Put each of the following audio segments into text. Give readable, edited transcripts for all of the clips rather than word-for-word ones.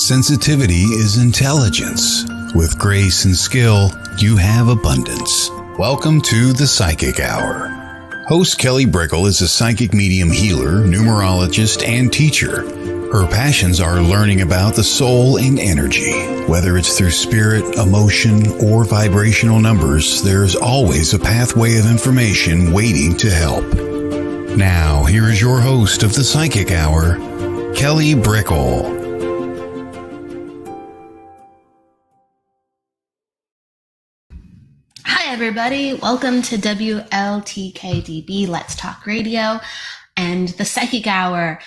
Sensitivity is intelligence. With grace and skill, you have abundance. Welcome to the Psychic Hour. Host Kelly Brickle is a psychic medium healer, numerologist, and teacher. Her passions are learning about the soul and energy. Whether it's through spirit, emotion, or vibrational numbers, there's always a pathway of information waiting to help. Now, here is your host of the Psychic Hour, Kelly Brickle. Hi, everybody. Welcome to WLTKDB Let's Talk Radio and the Psychic Hour.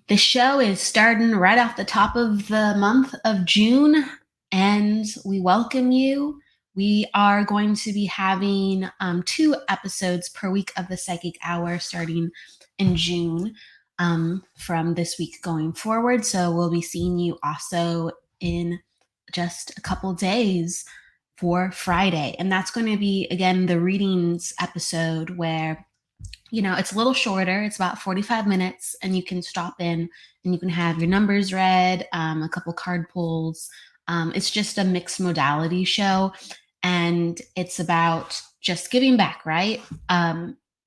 The show is starting right off the top of the month of June, and we welcome you. We are going to be having 2 episodes per week of the Psychic Hour starting in June from this week going forward. So we'll be seeing you also in just a couple days for Friday. And that's going to be, again, the readings episode where, it's a little shorter. It's about 45 minutes, and you can stop in and you can have your numbers read, a couple card pulls. It's just a mixed modality show, and it's about just giving back, right?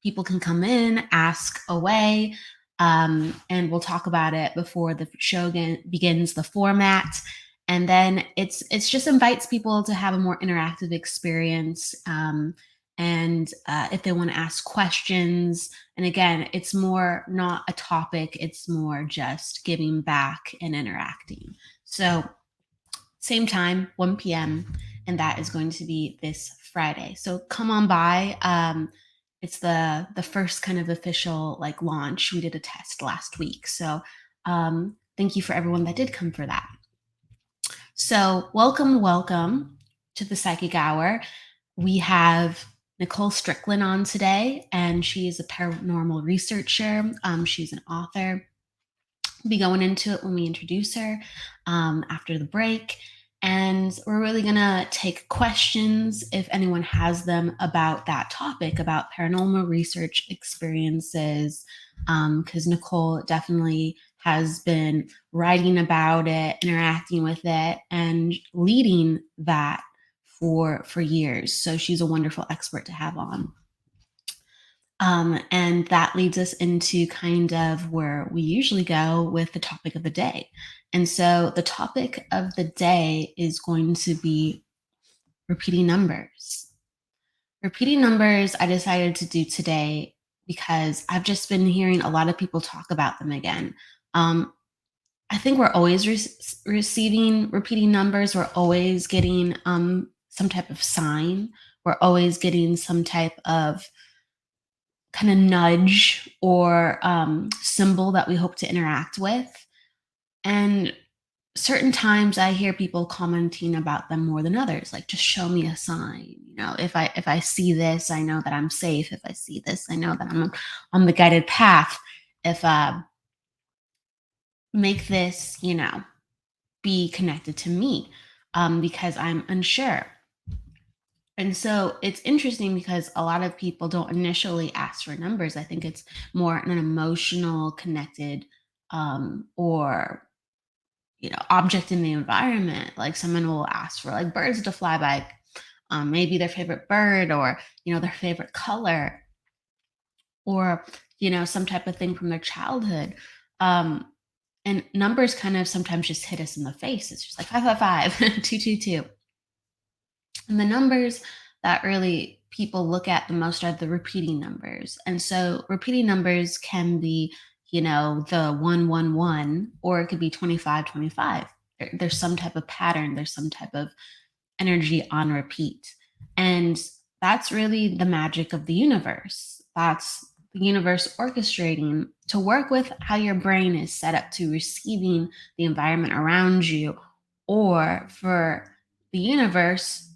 People can come in, ask away, and we'll talk about it before the show begins, the format. And then it's just invites people to have a more interactive experience. And if they want to ask questions, and again, it's more not a topic, it's more just giving back and interacting. So same time, 1 p.m., and that is going to be this Friday. So come on by. It's the first kind of official launch. We did a test last week. So thank you for everyone that did come for that. So welcome to the Psychic Hour. We have Nicole Strickland on today, and she is a paranormal researcher. She's an author. We'll be going into it when we introduce her after the break. And we're really going to take questions if anyone has them about that topic, about paranormal research experiences, because Nicole definitely has been writing about it, interacting with it, and leading that for years. So she's a wonderful expert to have on. And that leads us into kind of where we usually go with the topic of the day. And so the topic of the day is going to be repeating numbers. Repeating numbers I decided to do today because I've just been hearing a lot of people talk about them again. I think we're always receiving repeating numbers. We're always getting some type of sign. We're always getting some type of kind of nudge or symbol that we hope to interact with. And certain times I hear people commenting about them more than others, like, just show me a sign. If I see this, I know that I'm safe. If I see this, I know that I'm on the guided path. If make this, be connected to me because I'm unsure. And so it's interesting because a lot of people don't initially ask for numbers. I think it's more an emotional connected or object in the environment. Like someone will ask for birds to fly by, maybe their favorite bird, or their favorite color, or some type of thing from their childhood. And numbers kind of sometimes just hit us in the face. It's just like 555, 222. And the numbers that really people look at the most are the repeating numbers. And so repeating numbers can be, the 111, or it could be 2525. There's some type of pattern. There's some type of energy on repeat. And that's really the magic of the universe. That's the universe orchestrating to work with how your brain is set up to receiving the environment around you, or for the universe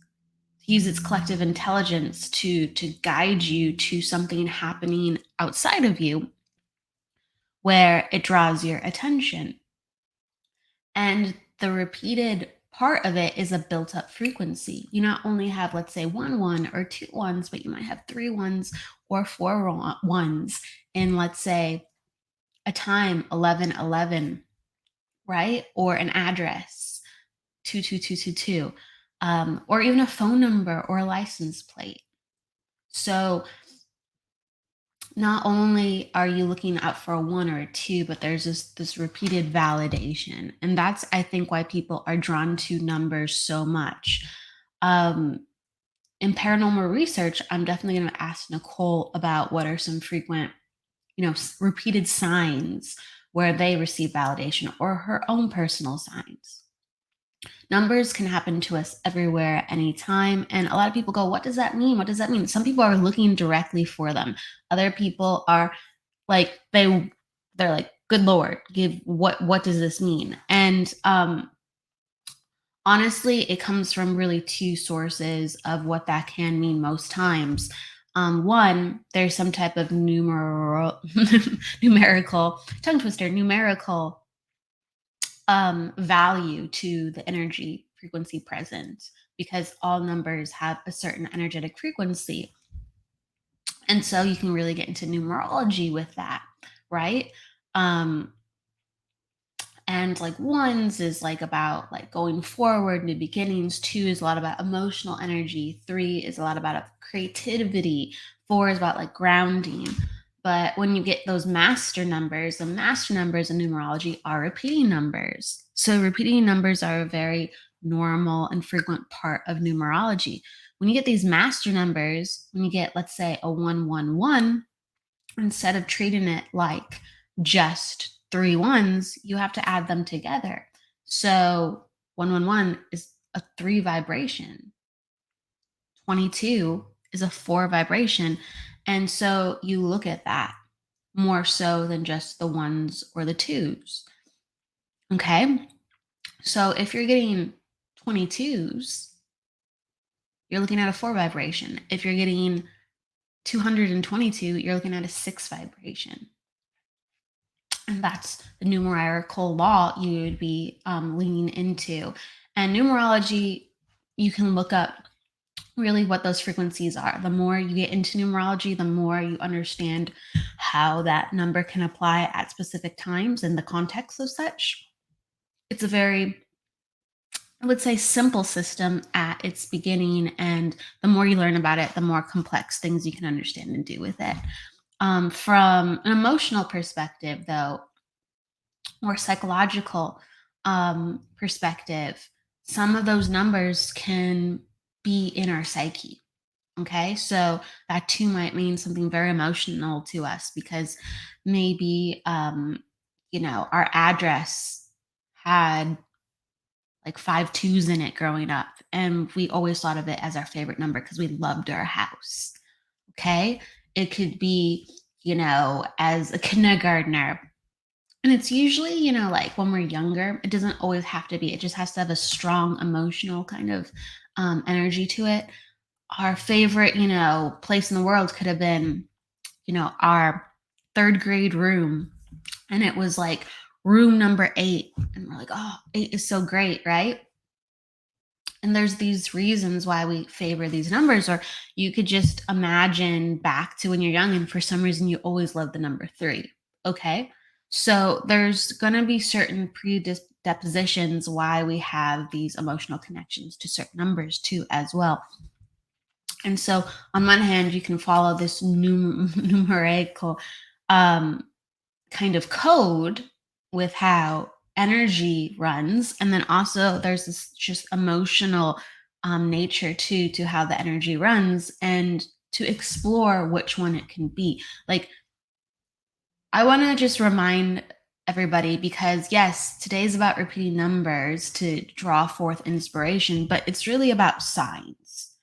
to use its collective intelligence to guide you to something happening outside of you where it draws your attention. And the repeated part of it is a built up frequency. You not only have, let's say, 1 1 or 2 1s, but you might have 3 1s or 4 1s in, let's say, a time 11 11, right? Or an address, 22222, or even a phone number or a license plate. So not only are you looking out for a one or a two, but there's this repeated validation. And that's, I think, why people are drawn to numbers so much. In paranormal research, I'm definitely going to ask Nicole about what are some frequent, repeated signs where they receive validation, or her own personal signs. Numbers can happen to us everywhere, anytime. And a lot of people go, what does that mean? What does that mean? Some people are looking directly for them. Other people are like, they're like, good Lord, what does this mean? And honestly, it comes from really two sources of what that can mean most times. One, there's some type of numerical tongue twister, numerical value to the energy frequency present, because all numbers have a certain energetic frequency. And so you can really get into numerology with that, right? And like ones is like about like going forward, new beginnings. Two is a lot about emotional energy. Three is a lot about creativity. Four is about like grounding. But when you get those master numbers, the master numbers in numerology are repeating numbers. So repeating numbers are a very normal and frequent part of numerology. When you get these master numbers, when you get, let's say, a 111, instead of treating it like just three ones, you have to add them together. So 111 is a 3 vibration. 22 is a 4 vibration. And so you look at that more so than just the ones or the twos. Okay. So if you're getting 22s, you're looking at a 4 vibration. If you're getting 222, you're looking at a 6 vibration. And that's the numerical law you would be leaning into. And numerology, you can look up really what those frequencies are. The more you get into numerology, the more you understand how that number can apply at specific times in the context of such. It's a very, I would say, simple system at its beginning. And the more you learn about it, the more complex things you can understand and do with it. From an emotional perspective, though, or psychological perspective, some of those numbers can be in our psyche. Okay, so that too might mean something very emotional to us, because maybe our address had like 5 2s in it growing up, and we always thought of it as our favorite number because we loved our house. Okay, it could be, as a kindergartner. And it's usually, like when we're younger, it doesn't always have to be. It just has to have a strong emotional kind of energy to it. Our favorite, place in the world could have been, our third grade room. And it was like room number 8. And we're like, oh, 8 is so great, right? And there's these reasons why we favor these numbers. Or you could just imagine back to when you're young and for some reason you always love the number 3. Okay. So there's going to be certain predispositions why we have these emotional connections to certain numbers too, as well. And so on one hand, you can follow this numerical kind of code with how energy runs. And then also there's this just emotional nature too, to how the energy runs, and to explore which one it can be. Like, I want to just remind everybody, because yes, today is about repeating numbers to draw forth inspiration, but it's really about signs.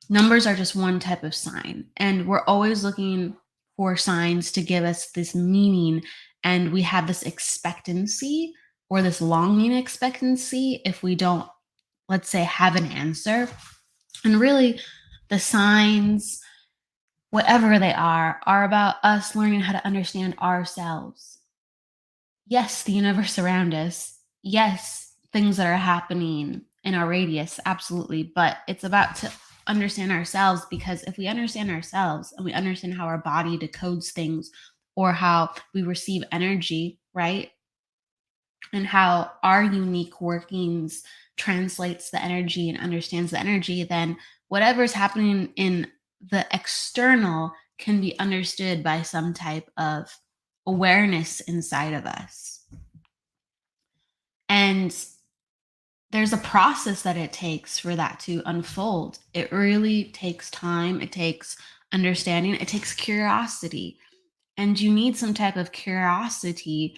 Numbers are just one type of sign, and we're always looking for signs to give us this meaning. And we have this expectancy, or this longing expectancy, if we don't, let's say, have an answer. And really, the signs, whatever they are about us learning how to understand ourselves. Yes, the universe around us. Yes, things that are happening in our radius, absolutely. But it's about to understand ourselves, because if we understand ourselves and we understand how our body decodes things, or how we receive energy, right? and how our unique workings translates the energy and understands the energy, then whatever's happening in the external can be understood by some type of awareness inside of us. And there's a process that it takes for that to unfold. It really takes time, it takes understanding, it takes curiosity. And you need some type of curiosity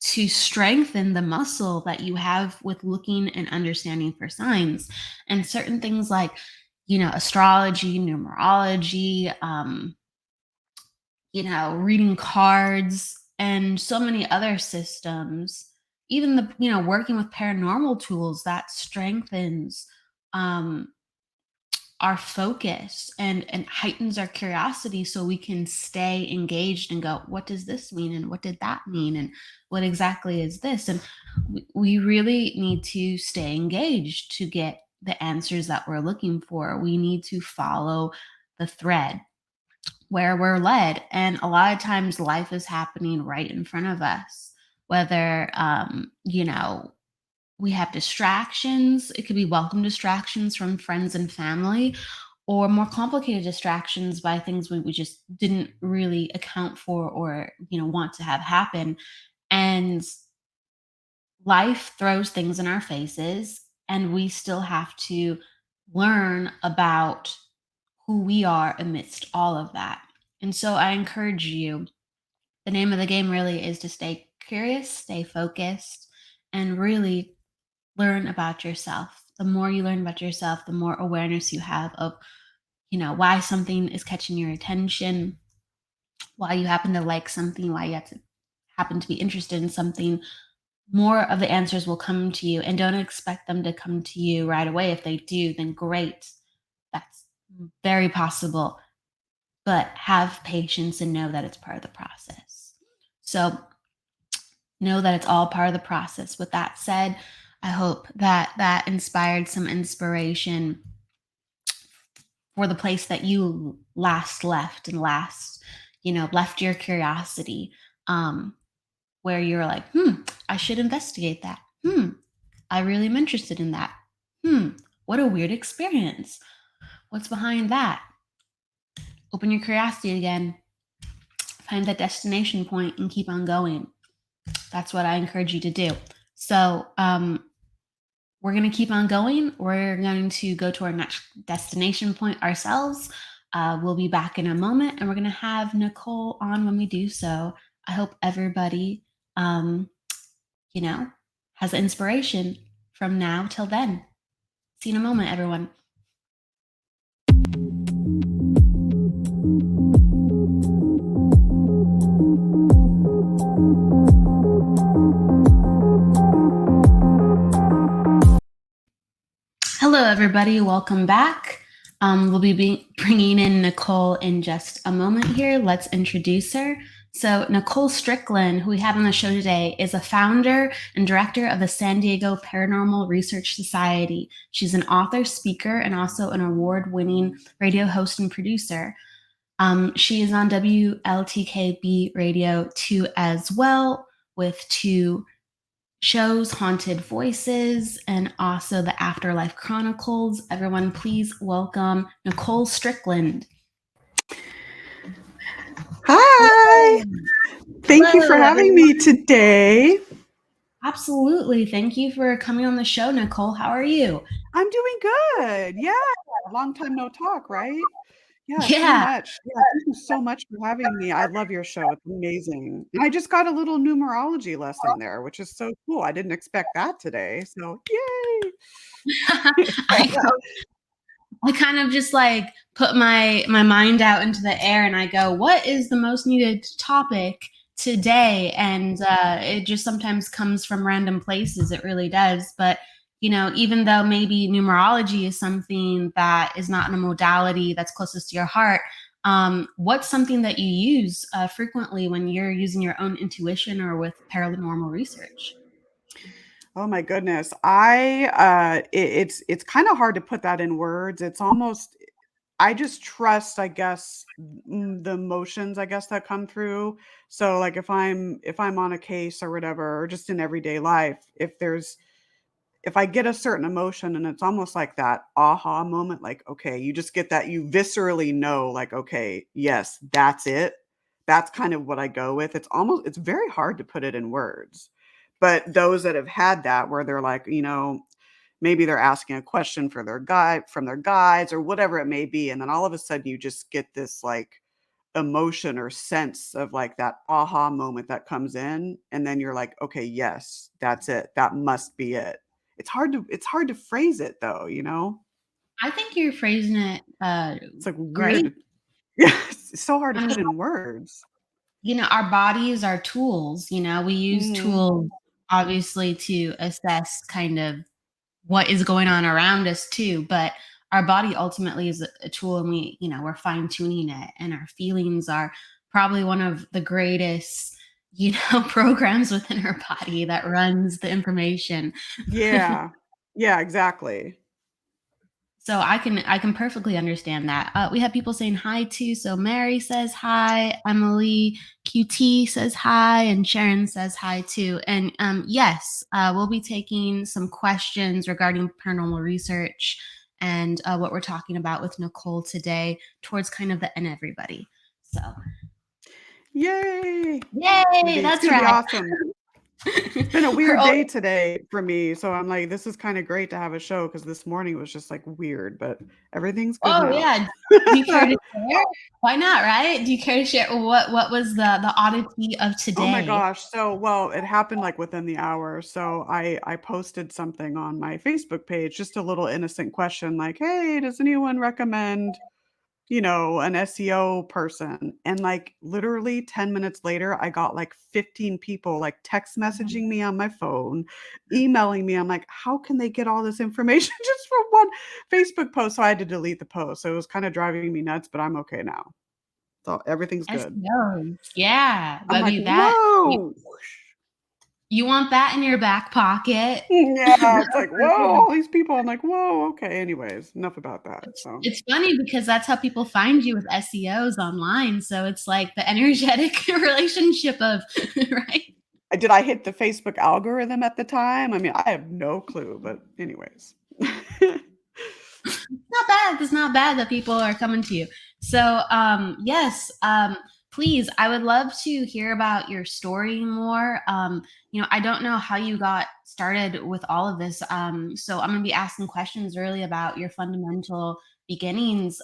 to strengthen the muscle that you have with looking and understanding for signs. And certain things like, astrology, numerology, reading cards, and so many other systems, even working with paranormal tools that strengthens um, our focus and heightens our curiosity so we can stay engaged and go, what does this mean? And what did that mean? And what exactly is this? And we really need to stay engaged to get the answers that we're looking for. We need to follow the thread where we're led. And a lot of times life is happening right in front of us, whether, we have distractions. It could be welcome distractions from friends and family, or more complicated distractions by things we just didn't really account for or want to have happen. And life throws things in our faces, and we still have to learn about who we are amidst all of that. And so I encourage you, the name of the game really is to stay curious, stay focused, and really learn about yourself. The more you learn about yourself, the more awareness you have of, why something is catching your attention, why you happen to like something, why you happen to be interested in something. More of the answers will come to you, and don't expect them to come to you right away. If they do, then great. That's very possible. But have patience and know that it's part of the process. So know that it's all part of the process. With that said, I hope that that inspired some inspiration for the place that you last left and left your curiosity, where you're like, I should investigate that. I really am interested in that. What a weird experience. What's behind that? Open your curiosity again. Find that destination point and keep on going. That's what I encourage you to do. So, we're going to keep on going. We're going to go to our next destination point ourselves. We'll be back in a moment, and we're going to have Nicole on when we do so. I hope everybody, has inspiration from now till then. See you in a moment, everyone. Hello, everybody. Welcome back. We'll be bringing in Nicole in just a moment here. Let's introduce her. So Nicole Strickland, who we have on the show today, is a founder and director of the San Diego Paranormal Research Society. She's an author, speaker, and also an award-winning radio host and producer. She is on WLTKB Radio 2 as well, with 2 shows, Haunted Voices, and also the Afterlife Chronicles. Everyone, please welcome Nicole Strickland. Hi. Thank you for having me today. Absolutely. Thank you for coming on the show, Nicole. How are you? I'm doing good. Yeah. Long time no talk, right? Yeah, so much. Yeah, thank you so much for having me. I love your show. It's amazing. And I just got a little numerology lesson there, which is so cool. I didn't expect that today. So, yay. I kind of just like put my mind out into the air, and I go, what is the most needed topic today? And it just sometimes comes from random places. It really does. But even though maybe numerology is something that is not in a modality that's closest to your heart, what's something that you use frequently when you're using your own intuition or with paranormal research? Oh my goodness. It's kind of hard to put that in words. It's almost I just trust, I guess, the emotions, I guess, that come through. So, like, if I'm on a case or whatever, or just in everyday life, if I get a certain emotion and it's almost like that aha moment, like, okay, you just get that, you viscerally know, like, okay, yes, that's it. That's kind of what I go with. It's very hard to put it in words. But those that have had that, where they're like, maybe they're asking a question for their guide from their guides or whatever it may be. And then all of a sudden you just get this like emotion or sense of like that aha moment that comes in. And then you're like, okay, yes, that's it. That must be it. It's hard to phrase it though. I think you're phrasing it It's like great. weird. Yeah, it's so hard to I mean, put in words. our bodies are tools. We use Mhm. tools obviously to assess kind of what is going on around us too, but our body ultimately is a tool, and we're fine tuning it, and our feelings are probably one of the greatest programs within our body that runs the information. Yeah. Yeah, exactly. So I can perfectly understand that. We have people saying hi too. So Mary says hi, Emily QT says hi, and Sharon says hi too. And yes, we'll be taking some questions regarding paranormal research and what we're talking about with Nicole today towards kind of the end, everybody. So Yay. yay, It's that's gonna be right. awesome. It's been a We're weird all, day today for me, so I'm like, this is kind of great to have a show because this morning was just like weird, but everything's good oh now. yeah. Do you care to share? Why not, right? Do you care to share what was the oddity of Oh my today? gosh. So, well, it happened like within the hour. So I posted something on my Facebook page, just a little innocent question like, "Hey, does anyone recommend, an SEO person?" And like literally 10 minutes later, I got like 15 people like text messaging me on my phone, emailing me. I'm like, how can they get all this information just from one Facebook post? So I had to delete the post. So it was kind of driving me nuts, but I'm okay now. So everything's good. SEOs. Yeah. I'm I like, mean that whoa. you want that in your back pocket. Yeah, it's like, whoa, all these people. I'm like, whoa, okay. Anyways, enough about that. So It's funny because that's how people find you with SEOs online. So it's like the energetic relationship of right. did I hit the Facebook algorithm at the time? I mean, I have no clue, but anyways. Not bad. It's not bad that people are coming to you. So, yes, please, I would love to hear about your story more. I don't know how you got started with all of this. So I'm going to be asking questions really about your fundamental beginnings.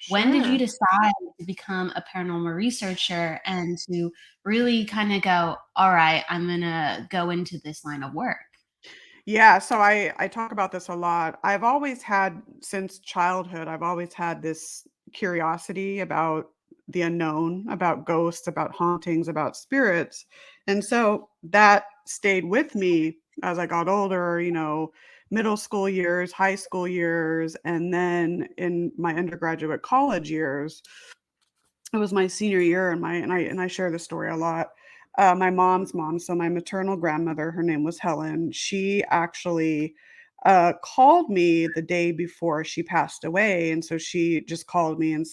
When did you Sure. decide to become a paranormal researcher and to really kind of go, all right, I'm going to go into this line of work? Yeah, so I talk about this a lot. I've always had since childhood, I've always had this curiosity about the unknown, about ghosts, about hauntings, about spirits. And so that stayed with me as I got older, middle school years, high school years, and then in my undergraduate college years. It was my senior year, and I share this story a lot. My mom's mom, so my maternal grandmother, her name was Helen. She actually called me the day before she passed away, and so she just called me and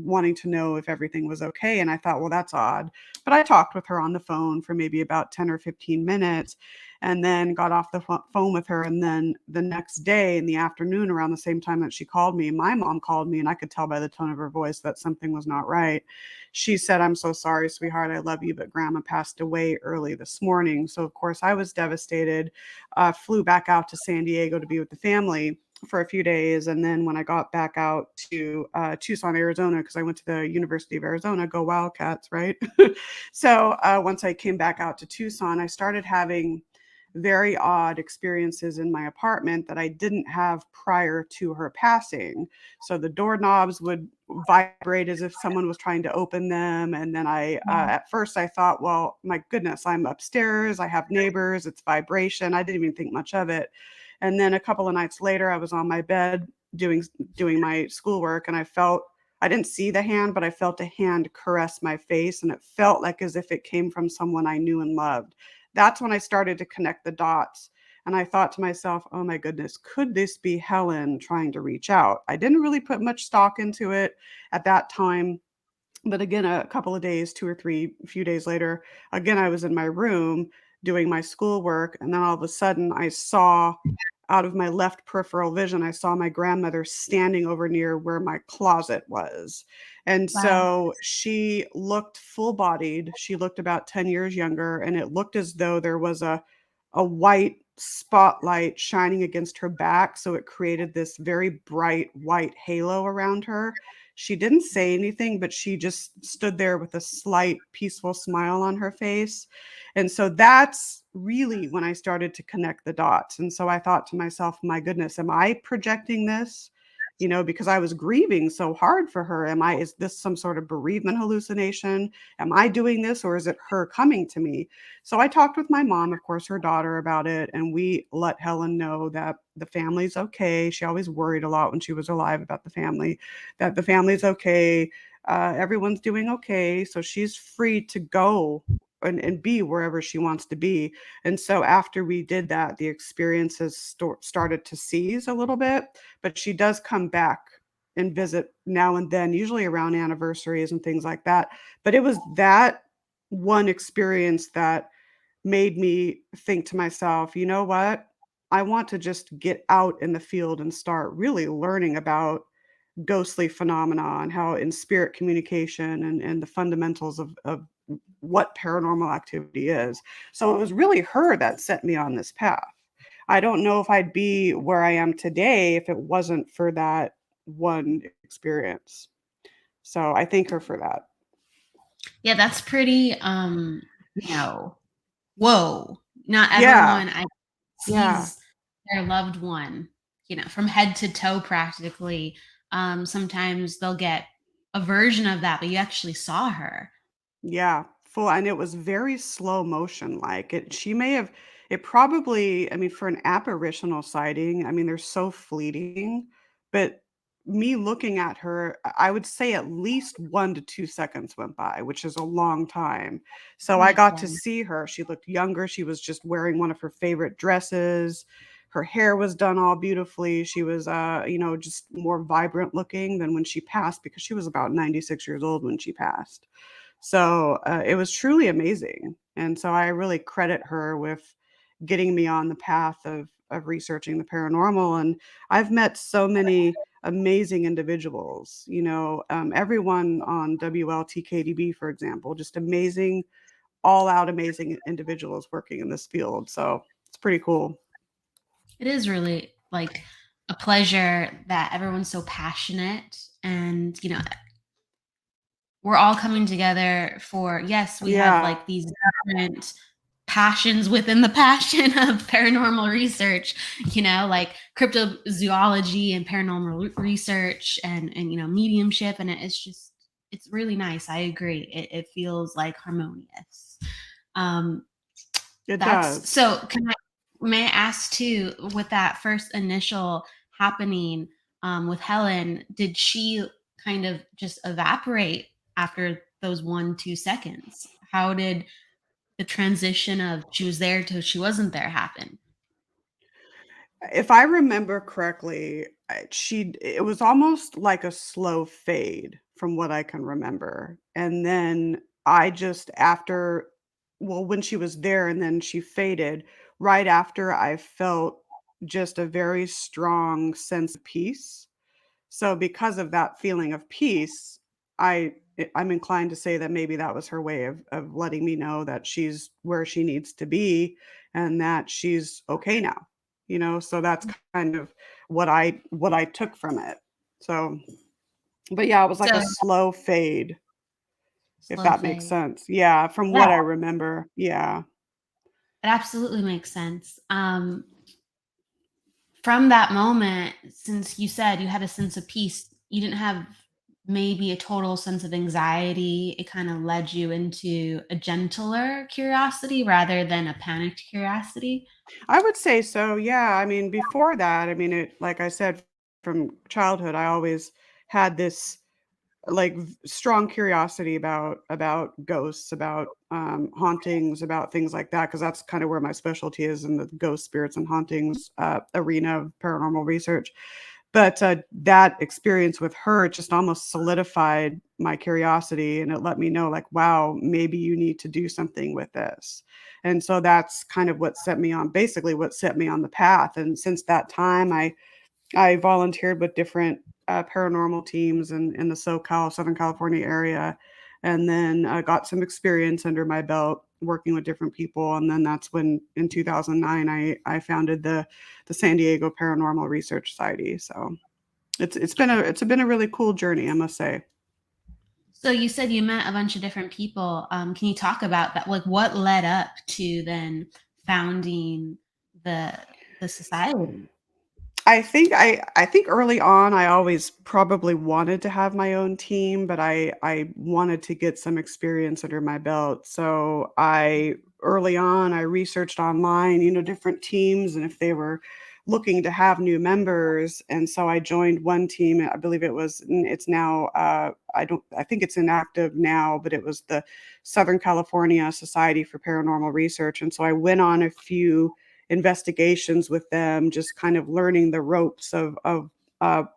wanting to know if everything was okay. And I thought, well, that's odd. But I talked with her on the phone for maybe about 10 or 15 minutes, and then got off the phone with her. And then the next day in the afternoon, around the same time that she called me, my mom called me, and I could tell by the tone of her voice that something was not right. She said, "I'm so sorry, sweetheart. I love you, but grandma passed away early this morning." So, of course, I was devastated. Flew back out to San Diego to be with the family for a few days. And then when I got back out to Tucson, Arizona, because I went to the University of Arizona, go Wildcats, right? So once I came back out to Tucson, I started having very odd experiences in my apartment that I didn't have prior to her passing. So the doorknobs would vibrate as if someone was trying to open them. And then at first I thought, well, my goodness, I'm upstairs. I have neighbors. It's vibration. I didn't even think much of it. And then a couple of nights later, I was on my bed doing my schoolwork, and I didn't see the hand, but I felt a hand caress my face, and it felt like as if it came from someone I knew and loved. That's when I started to connect the dots. And I thought to myself, oh my goodness, could this be Helen trying to reach out? I didn't really put much stock into it at that time. But again, a couple of days, 2 or 3, a few days later, again, I was in my room doing my schoolwork, and then all of a sudden, I saw out of my left peripheral vision, I saw my grandmother standing over near where my closet was. And Wow. so she looked full-bodied, she looked about 10 years younger, and it looked as though there was a white spotlight shining against her back, so it created this very bright white halo around her. She didn't say anything, but she just stood there with a slight peaceful smile on her face. And so that's really when I started to connect the dots. And so I thought to myself, my goodness, am I projecting this? You know, because I was grieving so hard for her. Is this some sort of bereavement hallucination? Am I doing this or is it her coming to me? So I talked with my mom, of course, her daughter, about it, and we let Helen know that the family's okay. She always worried a lot when she was alive about the family, that the family's okay. Everyone's doing okay. So she's free to go and be wherever she wants to be. And so after we did that, the experience has started to cease a little bit, but she does come back and visit now and then, usually around anniversaries and things like that. But it was that one experience that made me think to myself, you know what? I want to just get out in the field and start really learning about ghostly phenomena and how in spirit communication and the fundamentals of what paranormal activity is. So it was really her that set me on this path. I don't know if I'd be where I am today if it wasn't for that one experience. So I thank her for that. Yeah, that's pretty you know, whoa. Not Yeah. everyone I Yeah. sees their loved one, from head to toe practically. Sometimes they'll get a version of that, but you actually saw her. Yeah, full, and it was very slow motion, like, she may have it probably, I mean, for an apparitional sighting, I mean, they're so fleeting, but me looking at her, I would say at least 1 to 2 seconds went by, which is a long time. So I Makes got to sense. see her, she looked younger, she was just wearing one of her favorite dresses, her hair was done all beautifully, she was, just more vibrant looking than when she passed because she was about 96 years old when she passed. So, it was truly amazing, and so I really credit her with getting me on the path of researching the paranormal, and I've met so many amazing individuals, everyone on WLTKDB, for example, just amazing, all out amazing individuals working in this field, so it's pretty cool. It is really like a pleasure that everyone's so passionate, and we're all coming together for, yes, we have Yeah, like these different passions within the passion of paranormal research, like cryptozoology and paranormal research and mediumship, and it's really nice. I agree. It feels like harmonious. Um it that's does. so may I ask too, with that first initial happening with Helen, did she kind of just evaporate after those 1, 2 seconds? How did the transition of she was there to she wasn't there happen? If I remember correctly, it was almost like a slow fade from what I can remember, and then I just after well, when she was there and then she faded, right after I felt just a very strong sense of peace. So because of that feeling of peace, I'm inclined to say that maybe that was her way of letting me know that she's where she needs to be and that she's okay now. So that's kind of what I took from it. So, but yeah, it was like So a slow fade, if slow that makes fade. sense. Yeah, from Yeah, what I remember. Yeah. it absolutely makes sense. From that moment, since you said you had a sense of peace, you didn't have maybe a total sense of anxiety. It kind of led you into a gentler curiosity rather than a panicked curiosity. I would say so, yeah, I mean, before that, I mean, it like I said, from childhood, I always had this like strong curiosity about ghosts, about hauntings, about things like that, because that's kind of where my specialty is, in the ghost, spirits, and hauntings arena of paranormal research. But that experience with her just almost solidified my curiosity, and it let me know, like, wow, maybe you need to do something with this. And so that's kind of what set me on, basically what set me on the path. And since that time, I volunteered with different paranormal teams in the SoCal, Southern California area, and then got some experience under my belt working with different people. And then that's when, in 2009, I founded the San Diego Paranormal Research Society. So it's been a really cool journey, I must say. So you said you met a bunch of different people. Can you talk about that? Like, what led up to then founding the the society? I think early on, I always probably wanted to have my own team, but I wanted to get some experience under my belt. So I early on, I researched online, different teams and if they were looking to have new members. And so I joined one team. I believe it's now, I think it's inactive now, but it was the Southern California Society for Paranormal Research. And so I went on a few investigations with them, just kind of learning the ropes of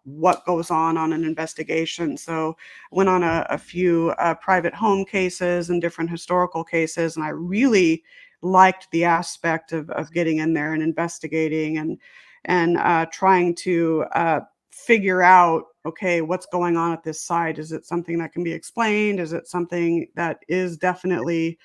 what goes on an investigation. So I went on a few private home cases and different historical cases, and I really liked the aspect of getting in there and investigating and trying to figure out, okay, what's going on at this site? Is it something that can be explained? Is it something that is definitely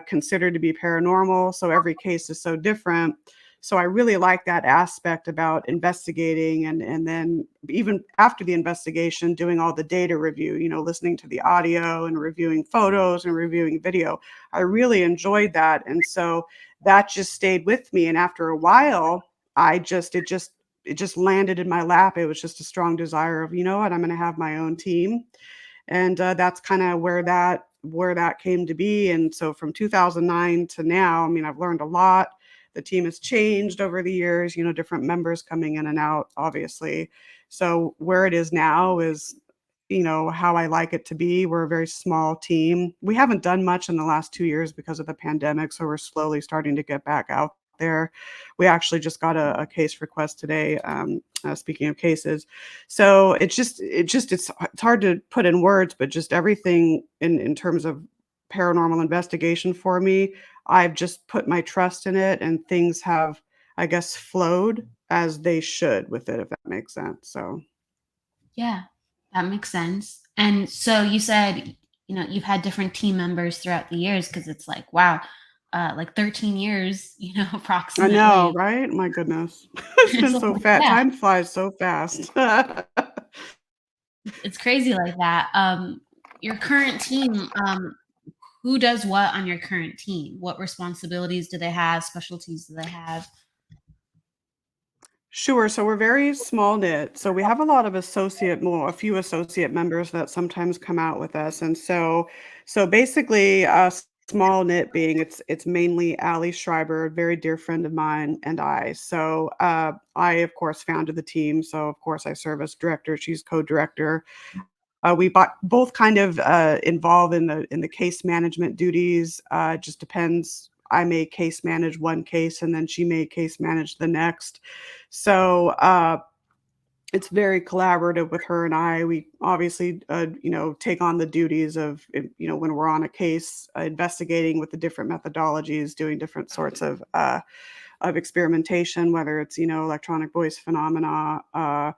considered to be paranormal? So every case is so different. So I really like that aspect about investigating, and then even after the investigation, doing all the data review, listening to the audio and reviewing photos and reviewing video. I really enjoyed that. And so that just stayed with me. And after a while, it just landed in my lap. It was just a strong desire of, you know what, I'm going to have my own team. And that's kind of where that came to be. And so from 2009 to now, I mean, I've learned a lot. The team has changed over the years, different members coming in and out, obviously. So where it is now is, how I like it to be. We're a very small team. We haven't done much in the last 2 years because of the pandemic, so we're slowly starting to get back out there. We actually just got a case request today. Speaking of cases, so it's hard to put in words, but just everything in terms of paranormal investigation for me, I've just put my trust in it, and things have, I guess, flowed as they should with it, if that makes sense. So Yeah, that makes sense. And so you said, you've had different team members throughout the years because it's like, wow, like 13 years, I know, approximately. right? My goodness, it's It's been like, so fat. yeah, Time flies so fast. it's crazy like that. Your current team, who does what on your current team? What responsibilities do they have? Specialties do they have? Sure. So we're very small knit. So we have a lot of a few associate members that sometimes come out with us. And so basically, small knit being, it's mainly Ali Schreiber, a very dear friend of mine, and I. So I of course founded the team. So of course I serve as director. She's co-director. We both kind of involved in the case management duties. It just depends. I may case manage one case, and then she may case manage the next. So it's very collaborative with her and I. We obviously, take on the duties of, when we're on a case, investigating with the different methodologies, doing different sorts of experimentation, whether it's, electronic voice phenomena,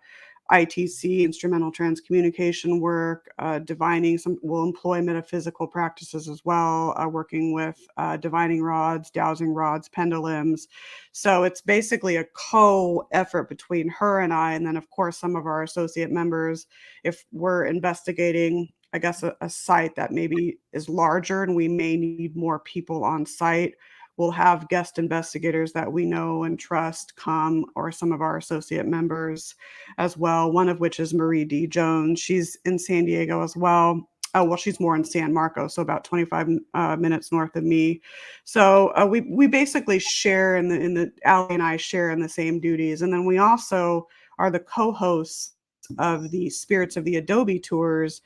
ITC, instrumental transcommunication work, divining. Some will employ metaphysical practices as well, working with divining rods, dowsing rods, pendulums. So it's basically a co-effort between her and I, and then of course some of our associate members. If we're investigating, I guess, a site that maybe is larger and we may need more people on site, we'll have guest investigators that we know and trust come, or some of our associate members as well, one of which is Marie D. Jones. She's in San Diego as well. Oh, well, she's more in San Marcos, so about 25 minutes north of me. So we basically share in the Allie and I share in the same duties, and then we also are the co-hosts of the Spirits of the Adobe tours.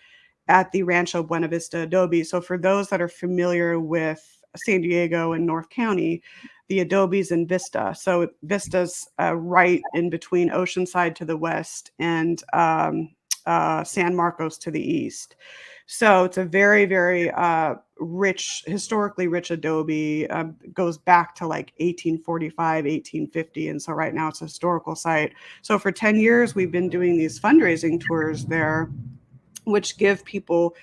at the Rancho Buena Vista Adobe. So for those that are familiar with San Diego and North County, the Adobe's in Vista. So Vista's right in between Oceanside to the west and San Marcos to the east. So it's a very, very rich, historically rich adobe. Goes back to like 1845, 1850. And so right now it's a historical site. So for 10 years, we've been doing these fundraising tours there, which give people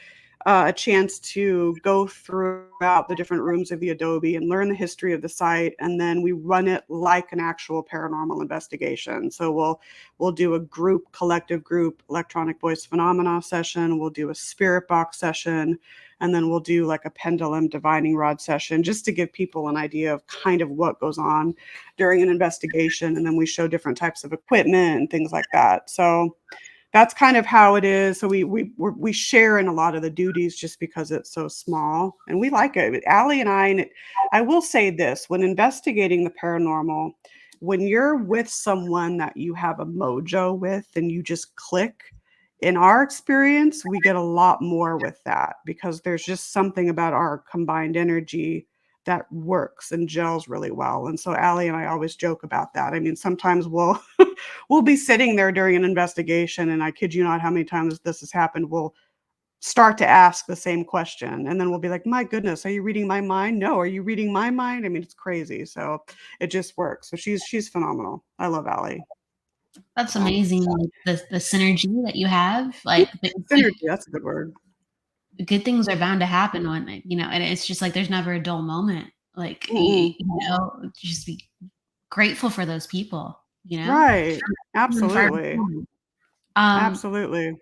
a chance to go throughout the different rooms of the Adobe and learn the history of the site, and then we run it like an actual paranormal investigation. So we'll do a group, collective group, electronic voice phenomena session. We'll do a spirit box session, and then we'll do like a pendulum divining rod session, just to give people an idea of kind of what goes on during an investigation. And then we show different types of equipment and things like that. So that's kind of how it is. So we share in a lot of the duties just because it's so small, and we like it. Allie and I will say this: when investigating the paranormal, when you're with someone that you have a mojo with and you just click, in our experience, we get a lot more with that because there's just something about our combined energy that works and gels really well. And so Allie and I always joke about that. I mean, sometimes we'll be sitting there during an investigation, and I kid you not how many times this has happened. We'll start to ask the same question, and then we'll be like, my goodness, are you reading my mind? No, are you reading my mind? I mean, it's crazy. So it just works. So she's phenomenal. I love Allie. That's So amazing, like, the synergy that you have, like, the synergy, that's a good word. good things are bound to happen when, like, and it's just like there's never a dull moment. Like, Mm-mm. just be grateful for those people, Right. and far Absolutely. between. Um, Absolutely.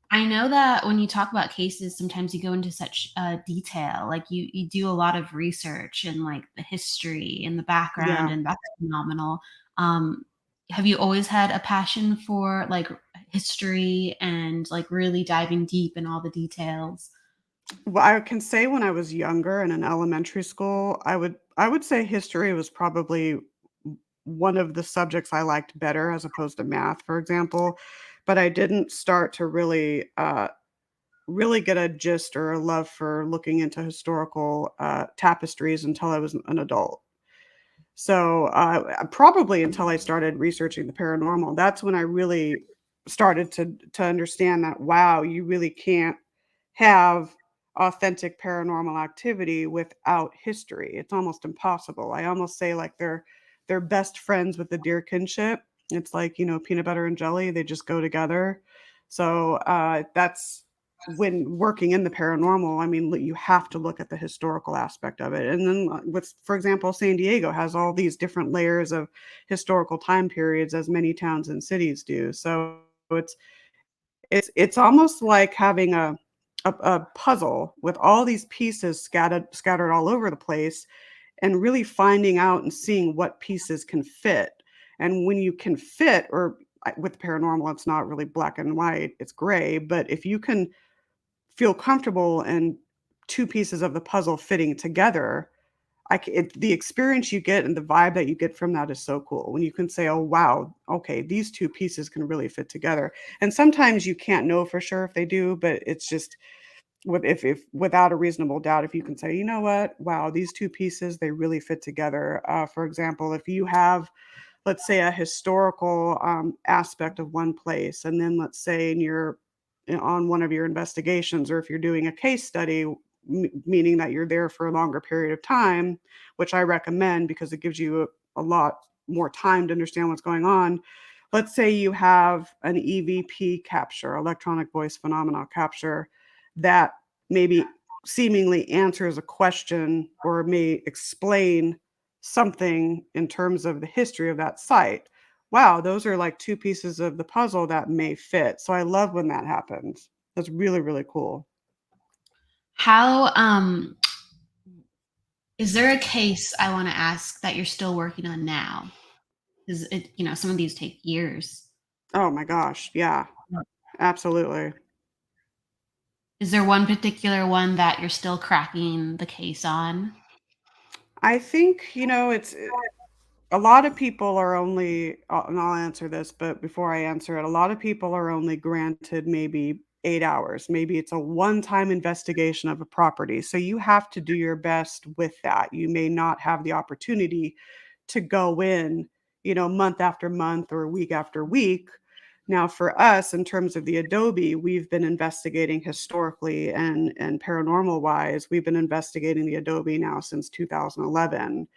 I know that when you talk about cases, sometimes you go into such detail. Like you do a lot of research and like the history and the background, Yeah. and that's phenomenal. Um, have you always had a passion for like history and like really diving deep in all the details? Well, I can say when I was younger and in elementary school, I would say history was probably one of the subjects I liked better as opposed to math, for example. But I didn't start to really get a gist or a love for looking into historical tapestries until I was an adult. So, probably until I started researching the paranormal, that's when I really started to understand that, wow, you really can't have authentic paranormal activity without history. It's almost impossible. I almost say like they're best friends with the deer kinship. It's like, peanut butter and jelly, they just go together. So, that's when working in the paranormal, I mean, you have to look at the historical aspect of it. And then with, for example, San Diego has all these different layers of historical time periods as many towns and cities do. So it's almost like having a puzzle with all these pieces scattered all over the place, and really finding out and seeing what pieces can fit. And when you can fit, or with paranormal, it's not really black and white, it's gray. But if you can feel comfortable in two pieces of the puzzle fitting together, the experience you get and the vibe that you get from that is so cool. When you can say, "Oh wow, okay, these two pieces can really fit together." And sometimes you can't know for sure if they do, but it's just if without a reasonable doubt, if you can say, "You know what? Wow, these two pieces, they really fit together." For example, if you have, let's say, a historical aspect of one place, and then let's say on one of your investigations, or if you're doing a case study, meaning that you're there for a longer period of time, which I recommend because it gives you a lot more time to understand what's going on. Let's say you have an EVP capture, electronic voice phenomena capture, that maybe seemingly answers a question or may explain something in terms of the history of that site. Wow, those are like two pieces of the puzzle that may fit. So I love when that happens. That's really, really cool. How is there a case I want to ask that you're still working on now? Because some of these take years. Oh my gosh. Yeah, absolutely. Is there one particular one that you're still cracking the case on? I think, a lot of people are only, and I'll answer this, but before I answer it, a lot of people are only granted maybe 8 hours. Maybe it's a one-time investigation of a property. So you have to do your best with that. You may not have the opportunity to go in, month after month or week after week. Now, for us, in terms of the Adobe, we've been investigating historically and paranormal wise, we've been investigating the Adobe now since 2011.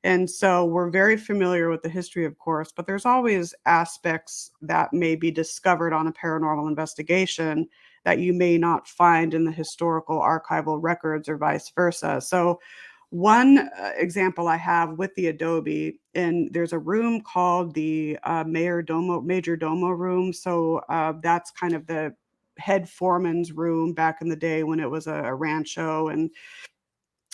And so we're very familiar with the history, of course, but there's always aspects that may be discovered on a paranormal investigation that you may not find in the historical archival records or vice versa. So one example I have with the Adobe, and there's a room called the Major Domo room. So that's kind of the head foreman's room back in the day when it was a rancho, and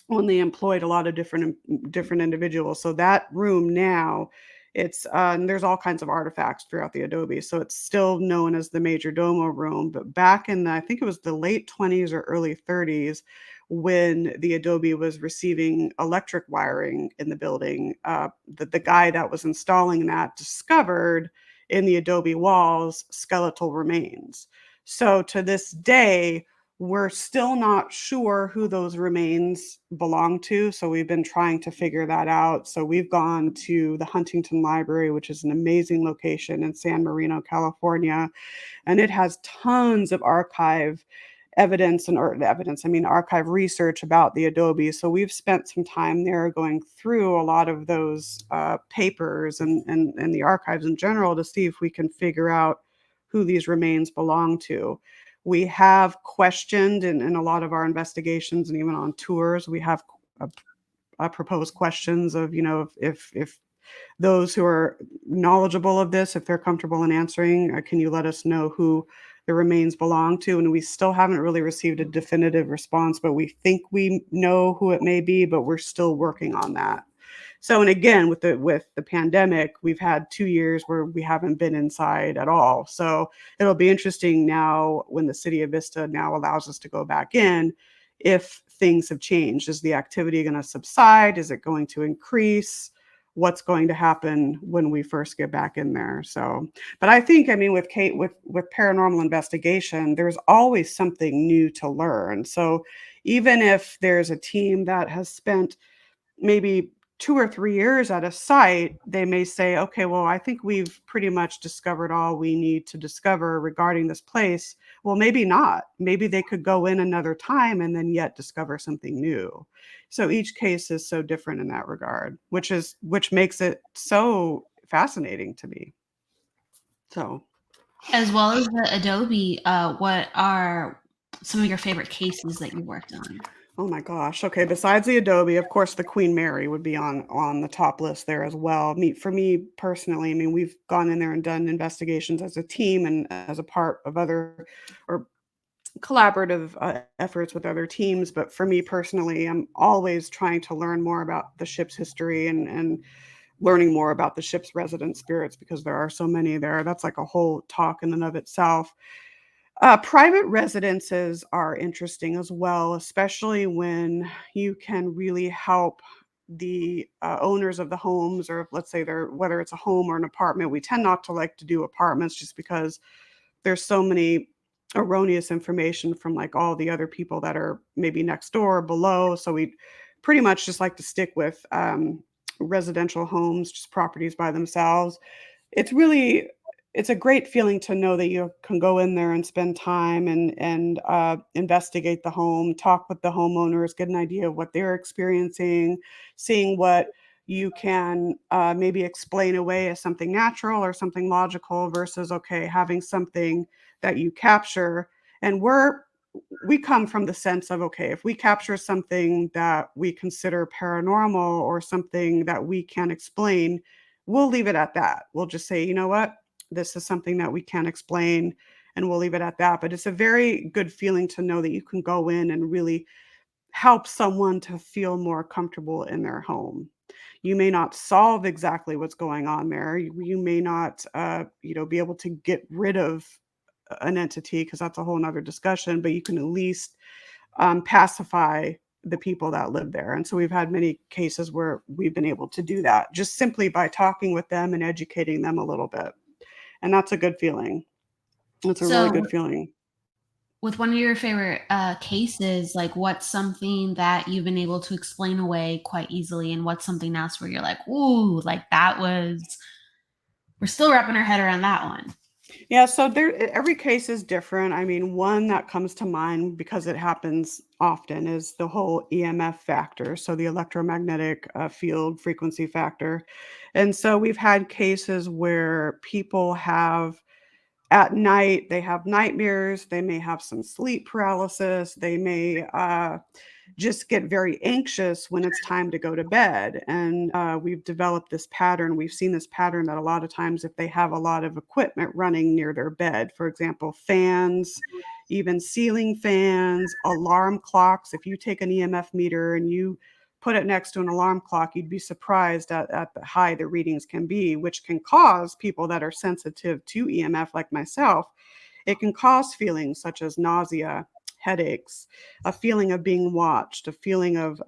when they employed a lot of different individuals. So that room now, it's and there's all kinds of artifacts throughout the Adobe. So it's still known as the Major Domo room. But back in I think it was the late 20s or early 30s, when the Adobe was receiving electric wiring in the building, the guy that was installing that discovered in the Adobe walls skeletal remains. So to this day, we're still not sure who those remains belong to, so we've been trying to figure that out. So we've gone to the Huntington Library, which is an amazing location in San Marino, California, and it has tons of archive evidence archive research about the Adobe. So we've spent some time there going through a lot of those papers and the archives in general to see if we can figure out who these remains belong to. We have questioned in a lot of our investigations and even on tours, we have proposed questions of, if those who are knowledgeable of this, if they're comfortable in answering, can you let us know who the remains belong to? And we still haven't really received a definitive response, but we think we know who it may be, but we're still working on that. So, and again, with the pandemic, we've had 2 years where we haven't been inside at all. So it'll be interesting now when the city of Vista now allows us to go back in, if things have changed. Is the activity going to subside? Is it going to increase? What's going to happen when we first get back in there? So, but I think, with Kate, with paranormal investigation, there's always something new to learn. So even if there's a team that has spent maybe 2 or 3 years at a site, they may say, okay, well, I think we've pretty much discovered all we need to discover regarding this place. Well, maybe not. Maybe they could go in another time and then yet discover something new. So each case is so different in that regard, which makes it so fascinating to me. So, as well as the Adobe, what are some of your favorite cases that you worked on? oh my gosh. Okay, besides the Adobe, of course, the Queen Mary would be on the top list there as well. For me personally, we've gone in there and done investigations as a team and as a part of other or collaborative efforts with other teams. But for me personally, I'm always trying to learn more about the ship's history and learning more about the ship's resident spirits, because there are so many there. That's like a whole talk in and of itself. Private residences are interesting as well, especially when you can really help the owners of the homes, or let's say whether it's a home or an apartment. We tend not to like to do apartments just because there's so many erroneous information from like all the other people that are maybe next door or below. So we pretty much just like to stick with residential homes, just properties by themselves. It's a great feeling to know that you can go in there and spend time and investigate the home, talk with the homeowners, get an idea of what they're experiencing, seeing what you can maybe explain away as something natural or something logical versus, okay, having something that you capture. And we come from the sense of, okay, if we capture something that we consider paranormal or something that we can't explain, we'll leave it at that. We'll just say, you know what, this is something that we can't explain, and we'll leave it at that. But it's a very good feeling to know that you can go in and really help someone to feel more comfortable in their home. You may not solve exactly what's going on there. You may not, be able to get rid of an entity, because that's a whole nother discussion, but you can at least pacify the people that live there. And so we've had many cases where we've been able to do that just simply by talking with them and educating them a little bit. And that's a good feeling. It's a really So, good feeling. with one of your favorite cases, like what's something that you've been able to explain away quite easily, and what's something else where you're like, ooh, like that was, we're still wrapping our head around that one. Yeah, so every case is different. I mean, one that comes to mind because it happens often is the whole EMF factor, so the electromagnetic field frequency factor. And so we've had cases where people have at night, they have nightmares, they may have some sleep paralysis, they may just get very anxious when it's time to go to bed. And we've developed this pattern. We've seen this pattern that a lot of times, if they have a lot of equipment running near their bed, for example, fans, even ceiling fans, alarm clocks, if you take an EMF meter and you put it next to an alarm clock, you'd be surprised at the high the readings can be, which can cause people that are sensitive to EMF, like myself, it can cause feelings such as nausea, headaches, a feeling of being watched, a feeling of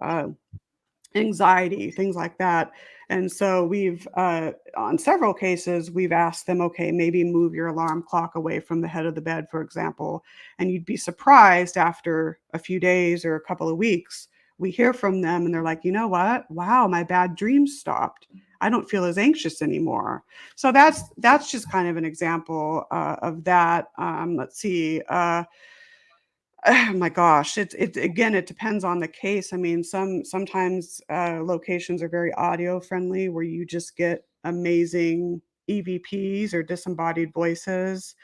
anxiety, things like that. And so we've, on several cases, we've asked them, okay, maybe move your alarm clock away from the head of the bed, for example. And you'd be surprised after a few days or a couple of weeks, we hear from them and they're like, you know what? Wow, my bad dreams stopped. I don't feel as anxious anymore. So that's just kind of an example of that. Let's see. Oh my gosh, it again, it depends on the case. I mean, sometimes, locations are very audio friendly where you just get amazing EVPs or disembodied voices.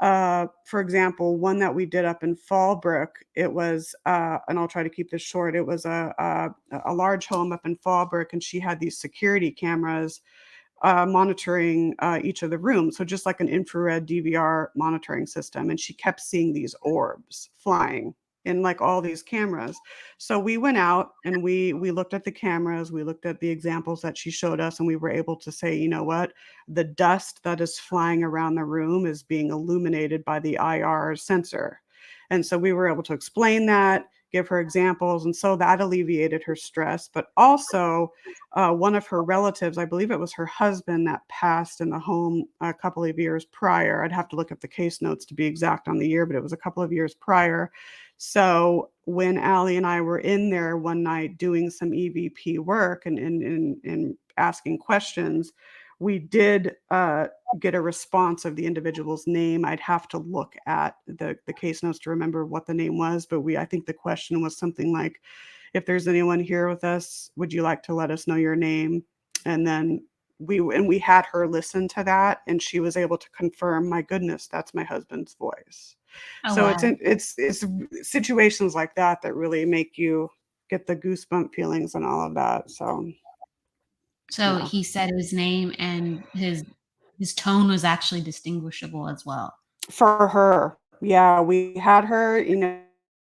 For example, one that we did up in Fallbrook, it was, and I'll try to keep this short, it was a large home up in Fallbrook, and she had these security cameras monitoring each of the rooms. So just like an infrared DVR monitoring system. And she kept seeing these orbs flying in like all these cameras. So we went out and we looked at the cameras, we looked at the examples that she showed us, and we were able to say, you know what, the dust that is flying around the room is being illuminated by the IR sensor. And so we were able to explain that, give her examples, and so that alleviated her stress. But also, one of her relatives, I believe it was her husband, that passed in the home a couple of years prior. I'd have to look up the case notes to be exact on the year, but it was a couple of years prior. So when Allie and I were in there one night doing some EVP work and asking questions, we did get a response of the individual's name. I'd have to look at the case notes to remember what the name was, but I think the question was something like, if there's anyone here with us, would you like to let us know your name? And then we had her listen to that, and she was able to confirm, my goodness, that's my husband's voice. Oh So wow. it's situations like that that really make you get the goosebump feelings and all of that. So So yeah. he said his name, and his tone was actually distinguishable as well. For her. Yeah, we had her,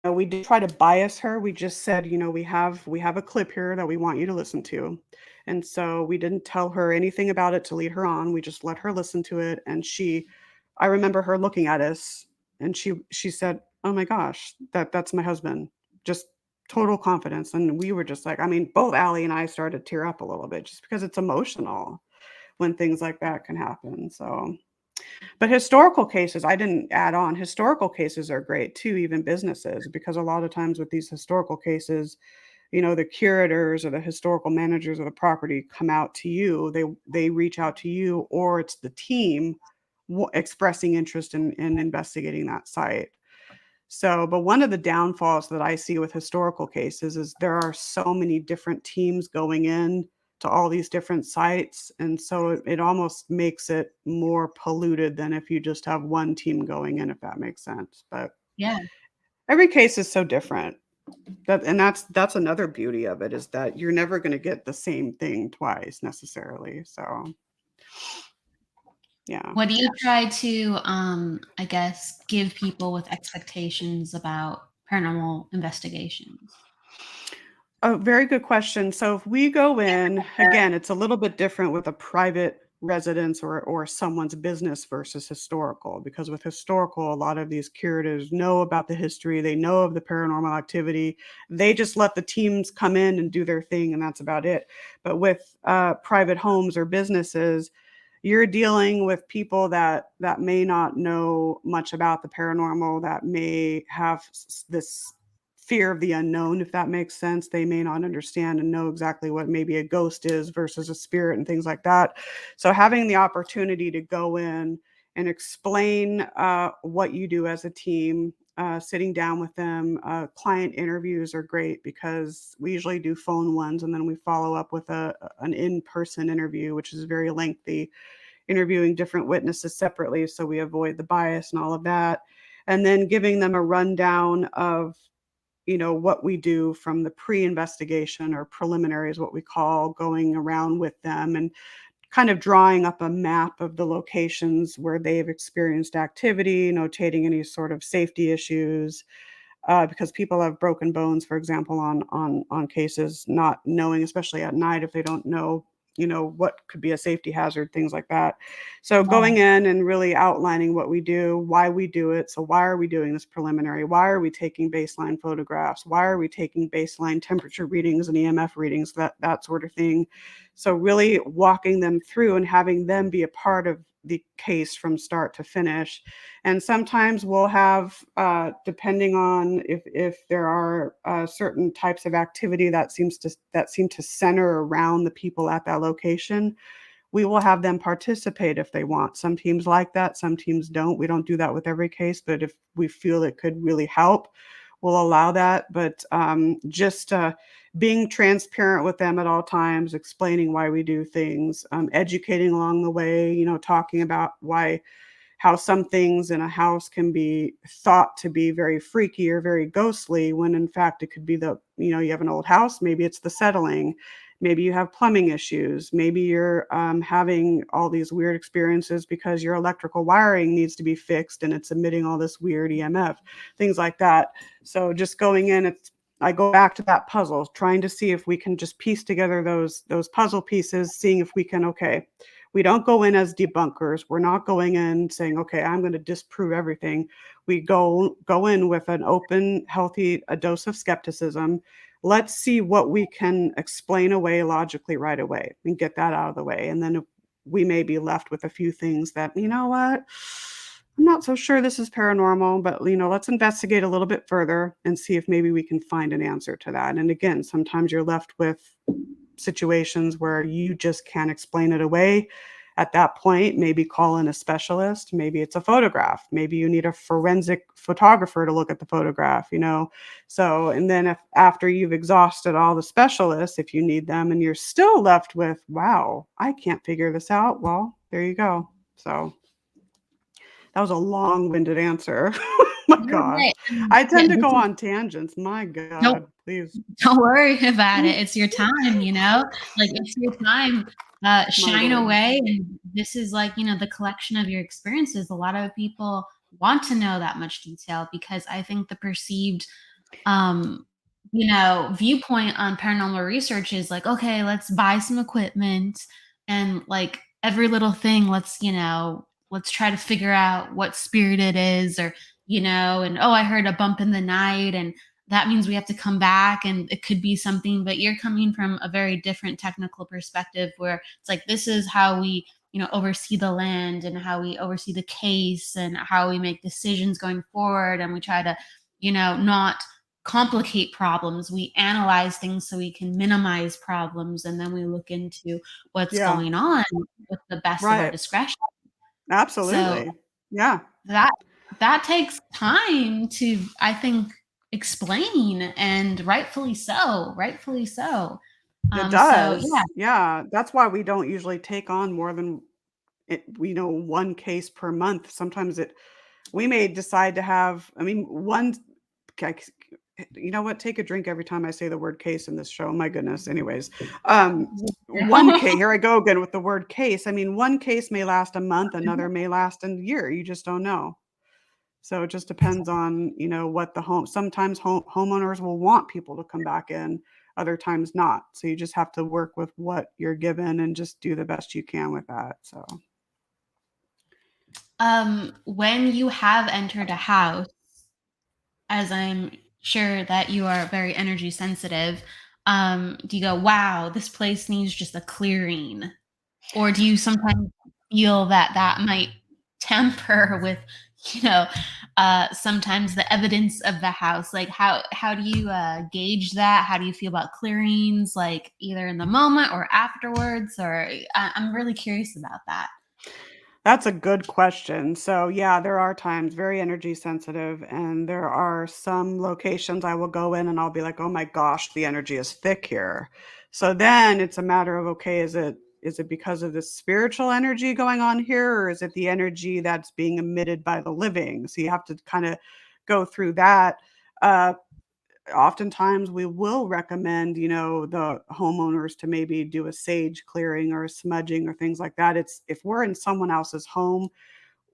we did try to bias her. We just said, we have a clip here that we want you to listen to. And so we didn't tell her anything about it to lead her on. We just let her listen to it. And I remember her looking at us and she said, "Oh my gosh, that's my husband." Just total confidence. And we were just like, I mean, both Allie and I started to tear up a little bit just because it's emotional when things like that can happen. So but historical cases, I didn't add on. Historical cases are great too, even businesses, because a lot of times with these historical cases, the curators or the historical managers of the property come out to you. They reach out to you, or it's the team expressing interest in investigating that site. So, but one of the downfalls that I see with historical cases is there are so many different teams going in to all these different sites. And so it almost makes it more polluted than if you just have one team going in, if that makes sense. But Yeah. every case is so different. That's another beauty of it, is that you're never going to get the same thing twice necessarily. So yeah. What do you try to, I guess, give people with expectations about paranormal investigations? Oh, very good question. So if we go in, again, it's a little bit different with a private residence or someone's business versus historical, because with historical, a lot of these curators know about the history, they know of the paranormal activity. They just let the teams come in and do their thing, and that's about it. But with private homes or businesses, you're dealing with people that may not know much about the paranormal, that may have this fear of the unknown, if that makes sense. They may not understand and know exactly what maybe a ghost is versus a spirit and things like that. So having the opportunity to go in and explain what you do as a team, sitting down with them. Client interviews are great because we usually do phone ones and then we follow up with an in-person interview, which is very lengthy, interviewing different witnesses separately so we avoid the bias and all of that. And then giving them a rundown of what we do from the pre-investigation, or preliminary is what we call, going around with them and kind of drawing up a map of the locations where they've experienced activity, notating any sort of safety issues, because people have broken bones, for example, on cases, not knowing, especially at night, if they don't know, what could be a safety hazard, things like that. So going in and really outlining what we do, why we do it. So why are we doing this preliminary? Why are we taking baseline photographs? Why are we taking baseline temperature readings and EMF readings, that sort of thing. So really walking them through and having them be a part of the case from start to finish. And sometimes we'll have, depending on if there are certain types of activity that seem to center around the people at that location, we will have them participate if they want. Some teams like that, some teams don't. We don't do that with every case, but if we feel it could really help, we'll allow that. But just being transparent with them at all times, explaining why we do things, educating along the way, talking about how some things in a house can be thought to be very freaky or very ghostly, when in fact it could be you have an old house, maybe it's the settling, maybe you have plumbing issues, maybe you're having all these weird experiences because your electrical wiring needs to be fixed and it's emitting all this weird EMF, things like that. So just going in, I go back to that puzzle, trying to see if we can just piece together those puzzle pieces, seeing if we can, okay, we don't go in as debunkers. We're not going in saying, okay, I'm going to disprove everything. We go in with an open, healthy, a dose of skepticism. Let's see what we can explain away logically right away and get that out of the way. And then we may be left with a few things that, you know what, I'm not so sure this is paranormal, but let's investigate a little bit further and see if maybe we can find an answer to that. And again, sometimes you're left with situations where you just can't explain it away. At that point, maybe call in a specialist. Maybe it's a photograph. Maybe you need a forensic photographer to look at the photograph, So, and then if after you've exhausted all the specialists, if you need them, and you're still left with, wow, I can't figure this out, well, there you go. So that was a long-winded answer. My God. I tend to go on tangents. My God, please. Don't worry about it. It's your time, like it's your time. Shine away. And this is like, the collection of your experiences. A lot of people want to know that much detail because I think the perceived, viewpoint on paranormal research is like, okay, let's buy some equipment and like every little thing, let's try to figure out what spirit it is, or, and oh, I heard a bump in the night and that means we have to come back and it could be something. But you're coming from a very different technical perspective where it's like, this is how we, oversee the land and how we oversee the case and how we make decisions going forward. And we try to, not complicate problems. We analyze things so we can minimize problems. And then we look into what's going on with the best of our discretion. Absolutely. So yeah. That takes time to, I think, explain, and rightfully so. It does. So, yeah. That's why we don't usually take on more than one case per month. Sometimes we may decide to have, one, you know what? Take a drink every time I say the word case in this show. My goodness. Anyways, one case, here I go again with the word case. One case may last a month, another may last a year. You just don't know. So it just depends on, what sometimes homeowners will want people to come back in, other times not. So you just have to work with what you're given and just do the best you can with that. So. When you have entered a house, as I'm sure that you are very energy sensitive, do you go, wow, this place needs just a clearing? Or do you sometimes feel that that might temper with, you know, sometimes the evidence of the house. Like how do you gauge that? How do you feel about clearings, like either in the moment or afterwards? Or I'm really curious about that. That's a good question. So, yeah, there are times very energy sensitive, and there are some locations I will go in and I'll be like, "Oh my gosh, the energy is thick here." So then it's a matter of, okay, is it because of the spiritual energy going on here, or is it the energy that's being emitted by the living? So you have to kind of go through that. Uh, Oftentimes we will recommend, the homeowners to maybe do a sage clearing or a smudging or things like that. It's if we're in someone else's home,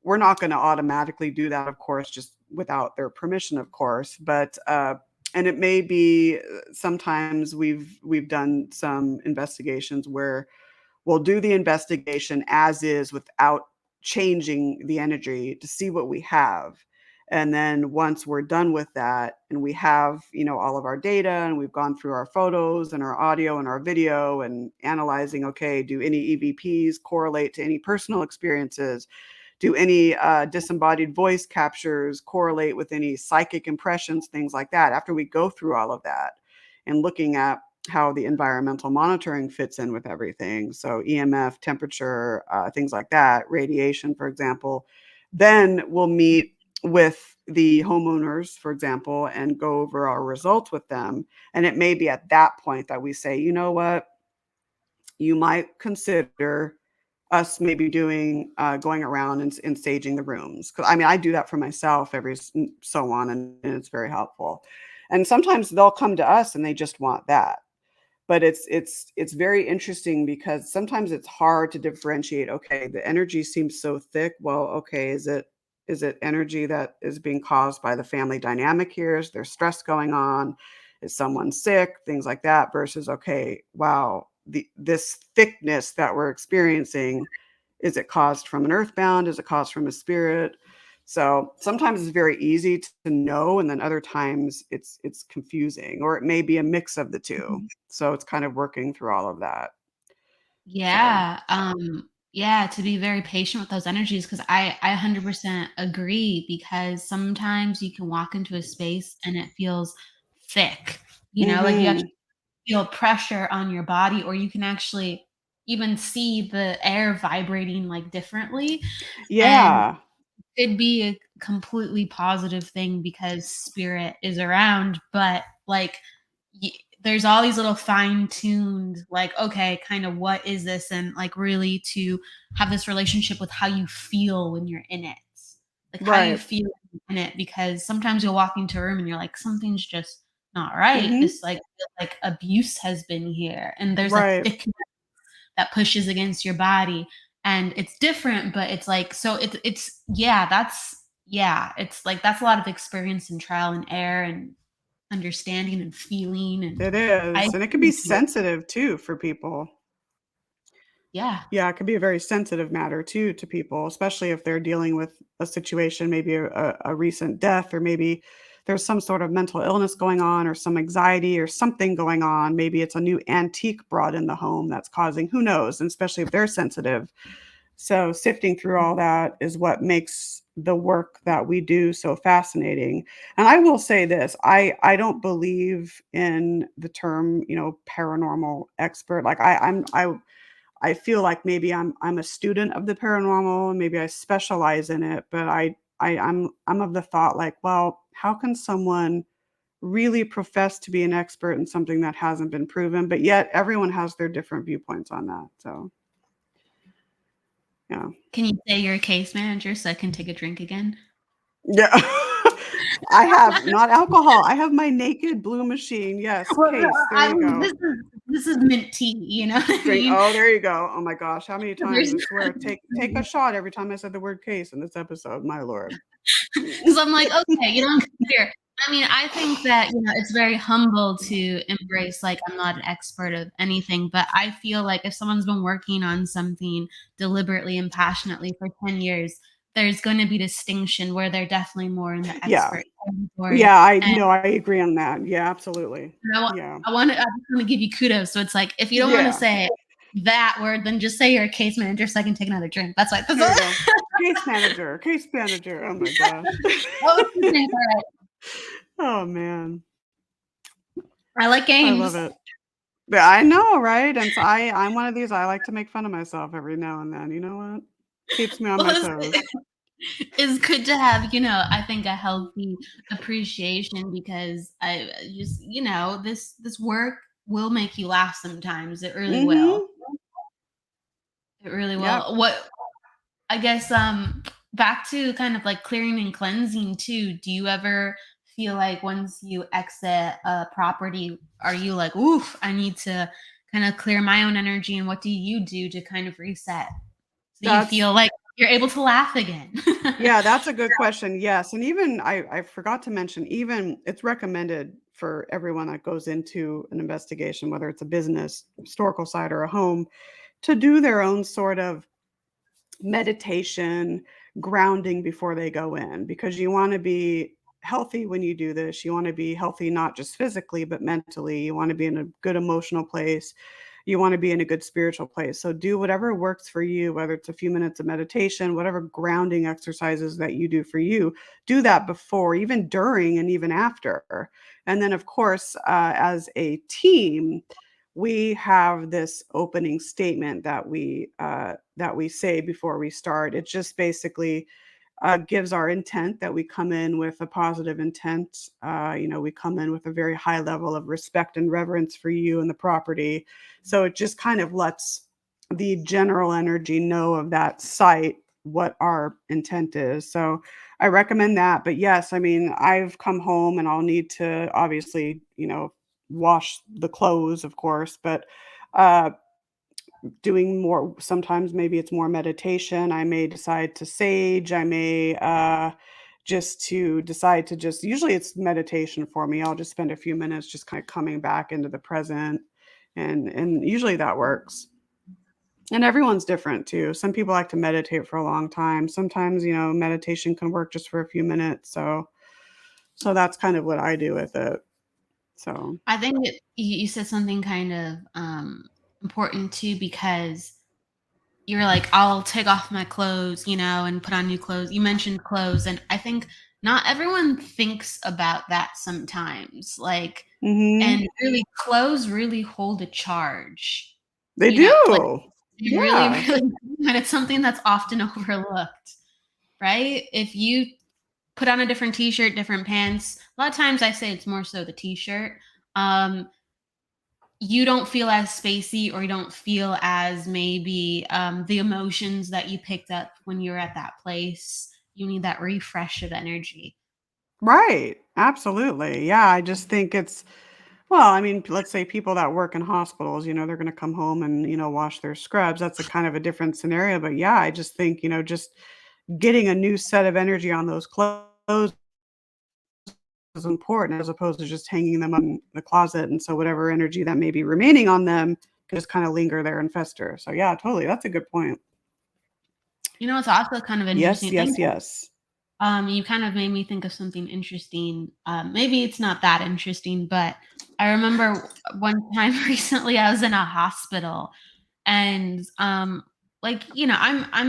we're not going to automatically do that, of course, just without their permission, of course. But and it may be sometimes we've done some investigations where we'll do the investigation as is without changing the energy to see what we have. And then once we're done with that and we have, all of our data and we've gone through our photos and our audio and our video and analyzing, okay, do any EVPs correlate to any personal experiences? Do any disembodied voice captures correlate with any psychic impressions, things like that? After we go through all of that and looking at how the environmental monitoring fits in with everything, so EMF, temperature, things like that, radiation, for example, then we'll meet with the homeowners, for example, and go over our results with them. And it may be at that point that we say, you know what, you might consider us maybe doing going around and staging the rooms, because I mean I do that for myself every so on, and it's very helpful. And sometimes they'll come to us and they just want that. But it's very interesting because sometimes it's hard to differentiate, okay, the energy seems so thick. Well, okay, is it energy that is being caused by the family dynamic here? Is there stress going on? Is someone sick? Things like that versus, okay, wow, this thickness that we're experiencing, is it caused from an earthbound? Is it caused from a spirit? So sometimes it's very easy to know, and then other times it's confusing, or it may be a mix of the two. Mhm. So it's kind of working through all of that. So Yeah, yeah, to be very patient with those energies, because I 100% agree, because sometimes you can walk into a space and it feels thick, like you mhm. actually feel pressure on your body, or you can actually even see the air vibrating, like, differently, and Yeah. could be a completely positive thing because spirit is around, but like there's all these little fine-tuned, like, okay, kind of what is this, and like really to have this relationship with how you feel when you're in it, like how you Right. feel in it, because sometimes you'll walk into a room and you're like, something's just not right. Mhm. This like feel like abuse has been here, and there's a Right. thickness that pushes against your body, and it's different, but it's like, so it's yeah, it's like that's a lot of experience and trial and error and understanding and feeling, and It I is. And it can agree be with you. sensitive too for people. Yeah. Yeah, it can be a very sensitive matter too to people, especially if they're dealing with a situation, maybe a recent death, or maybe there's some sort of mental illness going on, or some anxiety or something going on. Maybe it's a new antique brought in the home that's causing, who knows, and especially if they're sensitive. So sifting through all that is what makes the work that we do so fascinating. And I will say this, I don't believe in the term, paranormal expert. Like I feel like maybe I'm a student of the paranormal, and maybe I specialize in it, but I'm of the thought like, well, how can someone really profess to be an expert in something that hasn't been proven? But yet everyone has their different viewpoints on that. So yeah. Can you say you're a case manager so I can take a drink again? Yeah. I have not alcohol. I have my naked blue machine. Yes, Well, case. There I you mean, go. this is mint tea, you know what I Drink. mean? Oh, there you go. Oh my gosh, how many times? There's I swear, take a shot every time I said the word case in this episode. My lord. 'Cause I'm like, "Okay, you don't care." I mean, I think that, it's very humble to embrace, like, I'm not an expert of anything, but I feel like if someone's been working on something deliberately and passionately for 10 years, there's gonna be distinction where they're definitely more in the Yeah. expert category, Yeah, I and no, I agree on that. Yeah, absolutely. I Yeah. I just wanna give you kudos, so it's like, if you don't wanna Yeah. say it, that word, then just say you're a case manager so I can take another drink. That's why. There you go. Case manager, case manager. Oh my gosh. Right. Oh man. I like games. I love it. Yeah, I know, right? And so I'm one of these, I like to make fun of myself every now and then. You know what? Keeps me on my toes. It's good to have, I think a healthy appreciation because I just, this work will make you laugh sometimes. It really will. It really Yep. will. What I guess back to kind of like clearing and cleansing too. Do you ever feel like once you exit a property, are you like, oof, I need to kind of clear my own energy, and what do you do to kind of reset so you feel like you're able to laugh again? Yeah, that's a good question. Yes, and even I forgot to mention, even it's recommended for everyone that goes into an investigation, whether it's a business, historical site, or a home, to do their own sort of meditation, grounding before they go in, because you want to be healthy when you do this. You want to be healthy not just physically, but mentally. You want to be in a good emotional place. You want to be in a good spiritual place. So do whatever works for you, whether it's a few minutes of meditation, whatever grounding exercises that you do for you, do that before, even during, and even after. And then, of course, as a team, we have this opening statement that we say before we start. It just basically gives our intent that we come in with a positive intent. We come in with a very high level of respect and reverence for you and the property. So it just kind of lets the general energy know of that site what our intent is. So I recommend that. But yes, I mean, I've come home and I'll need to obviously, wash the clothes, of course, but uh, doing more, sometimes maybe it's more meditation. I may decide to sage. I may just to decide to just, usually it's meditation for me. I'll just spend a few minutes just kind of coming back into the present, and usually that works. And everyone's different too. Some people like to meditate for a long time. Sometimes, meditation can work just for a few minutes. So that's kind of what I do with it. So, I think you said something kind of important too, because you're like, I'll take off my clothes, and put on new clothes. You mentioned clothes, and I think not everyone thinks about that sometimes. Like, mhm. and really, clothes really hold a charge. They Like do. they really, Yeah. really, and it's something that's often overlooked, right? If you put on a different t-shirt, different pants, a lot of times I say it's more so the t-shirt. Um, you don't feel as spacey, or you don't feel as maybe the emotions that you picked up when you were at that place. You need that refresh of energy. Right. Absolutely. Yeah, I just think it's, well, I mean, let's say people that work in hospitals, they're going to come home and, wash their scrubs. That's a kind of a different scenario. But yeah, I just think, just getting a new set of energy on those clothes is important, as opposed to just hanging them on the closet. And so whatever energy that may be remaining on them can just kind of linger there and fester. So yeah, totally. That's a good point. It's also kind of Yes, interesting. yes, yes. You kind of made me think of something interesting. Maybe it's not that interesting, but I remember one time recently I was in a hospital, and I'm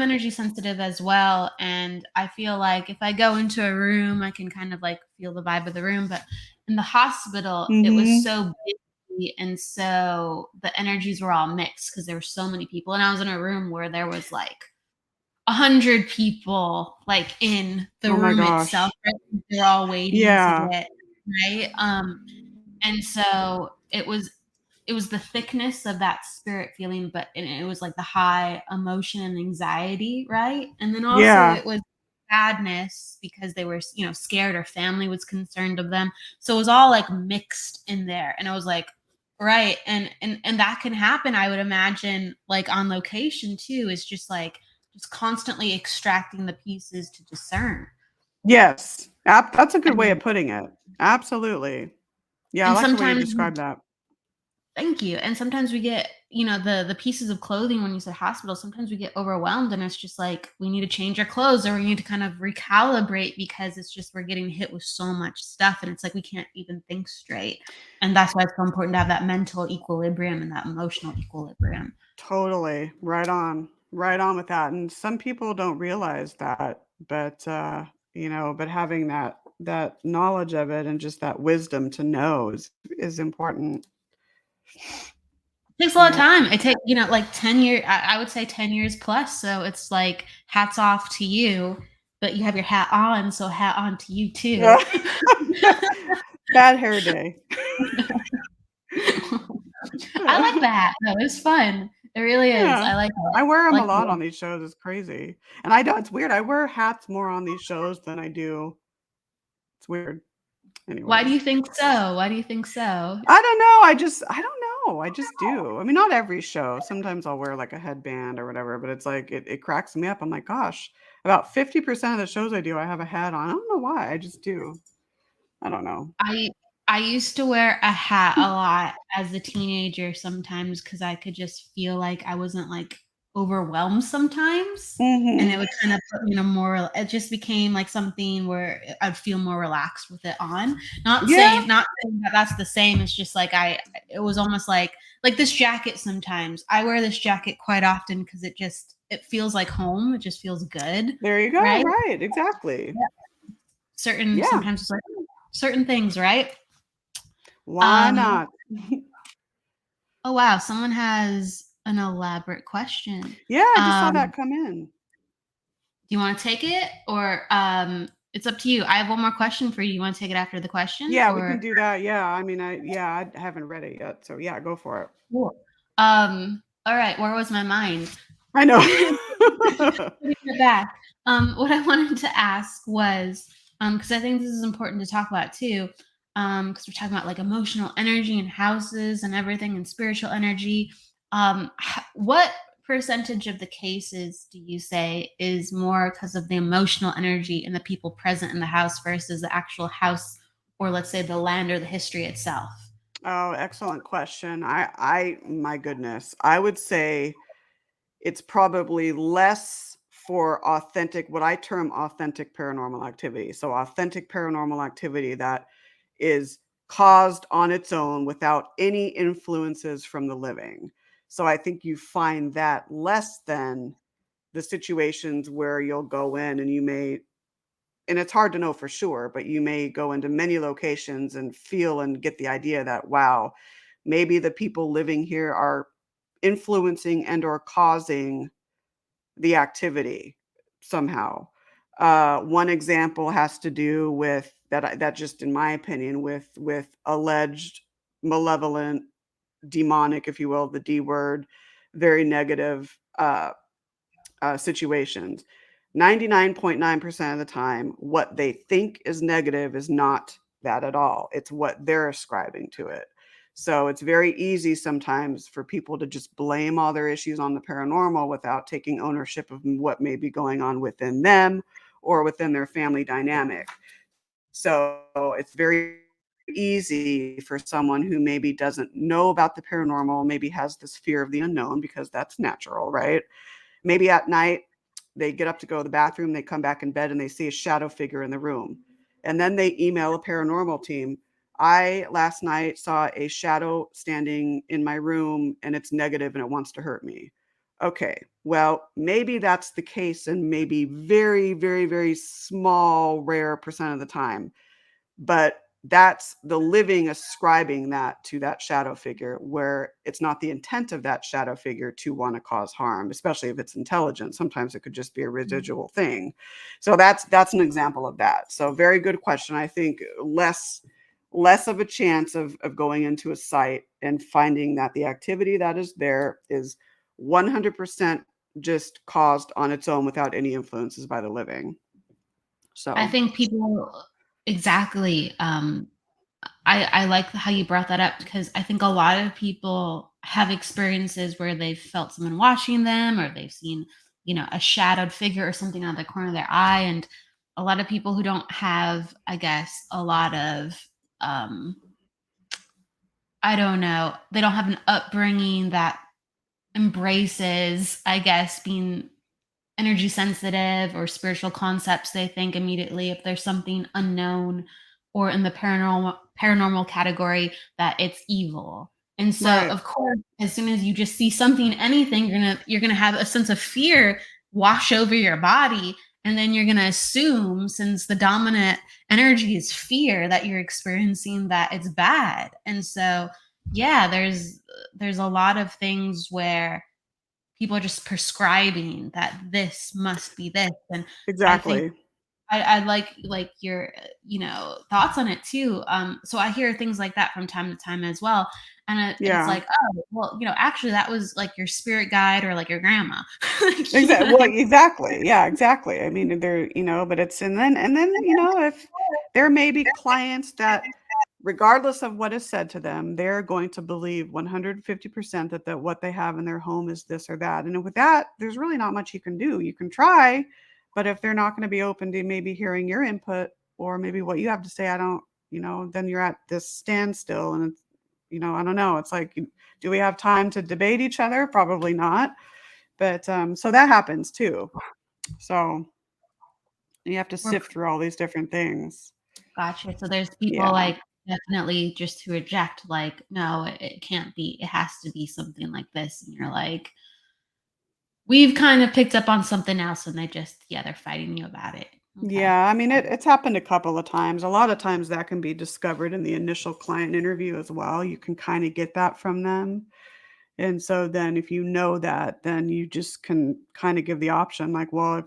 energy sensitive as well, and I feel like if I go into a room, I can kind of like feel the vibe of the room. But in the hospital, it was Mhm. so busy, and so the energies were all mixed because there were so many people, and I was in a room where there was like 100 people, like, in the Oh my room itself, gosh. right? They're all waiting to Yeah. get right? And so it was the thickness of that spirit feeling, but and it was like the high emotion and anxiety, right? And then also Yeah. it was sadness because they were, scared, or family was concerned of them. So it was all like mixed in there. And I was like, right. And that can happen, I would imagine, like on location too, is just like just constantly extracting the pieces to discern. Yes. That's a good way of And putting it. Absolutely. Yeah, I and like the way you sometimes described that. Thank you. And sometimes we get, the pieces of clothing when you said hospital, sometimes we get overwhelmed and it's just like we need to change our clothes or we need to kind of recalibrate because it's just we're getting hit with so much stuff and it's like we can't even think straight. And that's why it's so important to have that mental equilibrium and that emotional equilibrium. Totally. Right on. Right on with that. And some people don't realize that, but but having that knowledge of it and just that wisdom to know is important. It takes a lot of Yeah. time. It takes, like 10 years, I would say 10 years plus. So it's like hats off to you, but you have your hat on. So hat on to you too. Yeah. Bad hair day. I like the hat. No, it's fun. It really is. Yeah. I like it. I wear I them a like the lot look. on these shows, it's crazy. And I know it's weird, I wear hats more on these shows than I do it's weird. Why do Anyways. you think so? Why do you think so? I don't know, I don't know, I just do. I mean, not every show. Sometimes I'll wear, like, a headband or whatever, but it's like it cracks me up. I'm like, "Gosh, about 50% of the shows I do, I have a hat on." I don't know why, I just do. I don't know. I I used to wear a hat a lot as a teenager sometimes because I could just feel like I wasn't, like, overwhelmed sometimes, and it Mhm. would kind of put me in a more it just became, like, something where I'd feel more relaxed with it on. Yeah, Not saying that that's the same, it's just like it was almost like this jacket sometimes. I wear this jacket quite often because it feels like home, it just feels good, there you go, right? right, exactly. Yeah, Sometimes it's like certain things, right? why Um not? Oh, wow, someone has an elaborate question. Yeah, I just saw Do that come in. you wanna take it or, it's up to you. I have one more question for you. You wanna take it after the question Yeah, we or can do that, yeah, I mean, I haven't read it yet, so yeah, go for it. Cool. Alright, where was my mind? I know. Putting it back. What I wanted to ask was, because I think this is important to talk about too, because we're talking about like emotional energy and houses and everything and spiritual energy. What percentage of the cases do you say is more because of the emotional energy and the people present in the house versus the actual house, or let's say the land or the history itself? Oh, excellent question. My goodness, I would say it's probably less for authentic what I term authentic paranormal activity. So authentic paranormal activity that is caused on its own without any influences from the living. So I think you find that less than the situations where you'll go in and you may and it's hard to know for sure, but you may go into many locations and feel and get the idea that, wow, maybe the people living here are influencing and or causing the activity somehow. One example has to do with that just in my opinion with alleged malevolent, demonic, if you will, the D word, very negative situations. 99.9% of the time, what they think is negative is not that at all. It's what they're ascribing to it. So it's very easy sometimes for people to just blame all their issues on the paranormal without taking ownership of what may be going on within them or within their family dynamic. So it's very easy for someone who maybe doesn't know about the paranormal, maybe has this fear of the unknown because that's natural, right? Maybe at night, they get up to go to the bathroom, they come back in bed and they see a shadow figure in the room. And then they email a paranormal team. I last night saw a shadow standing in my room and it's negative and it wants to hurt me. Okay, well, maybe that's the case and maybe very, very, very small, rare percent of the time. But that's the living ascribing that to that shadow figure where it's not the intent of that shadow figure to want to cause harm, especially if it's intelligent. Sometimes it could just be a residual thing. So that's an example of that. So very good question. I think less of a chance of going into a site and finding that the activity that is there is 100% just caused on its own without any influences by the living. I So think people exactly. I like how you brought that up because I think a lot of people have experiences where they've felt someone watching them or they've seen, a shadowed figure or something out of the corner of their eye. And a lot of people who don't have, I guess, a lot of um, I don't know, they don't have an upbringing that embraces, I guess, being energy sensitive or spiritual concepts. They think immediately if there's something unknown or in the paranormal category that it's evil. And so Right. of course, as soon as you just see something, anything, you're gonna have a sense of fear wash over your body. And then you're gonna assume, since the dominant energy is fear, that you're experiencing that it's bad. And so yeah, there's a lot of things where people are just prescribing that this must be this. And I think Exactly. I like your thoughts on it too. So I hear things like that from time to time as well, and it's Yeah. like, oh well, actually that was like your spirit guide or like your grandma. Like, you know Exactly. what I Well, mean? exactly. Yeah, exactly. I mean, they're, but it's and then, if there may be clients that regardless of what is said to them, they're going to believe 150% that what they have in their home is this or that. And with that, there's really not much you can do. You can try, but if they're not going to be open to maybe hearing your input or maybe what you have to say, I don't, then you're at this standstill and it's, I don't know. It's like, do we have time to debate each other? Probably not. But so that happens too. So you have to We're sift through all these different things. Gotcha. So there's people Yeah. like definitely just to reject, like, no, it can't be. It has to be something like this. And you're like, we've kind of picked up on something else, and they're fighting you about it. Okay. Yeah, I mean, it's happened a couple of times. A lot of times that can be discovered in the initial client interview as well. You can kind of get that from them. And so then if you know that, then you just can kind of give the option like, well,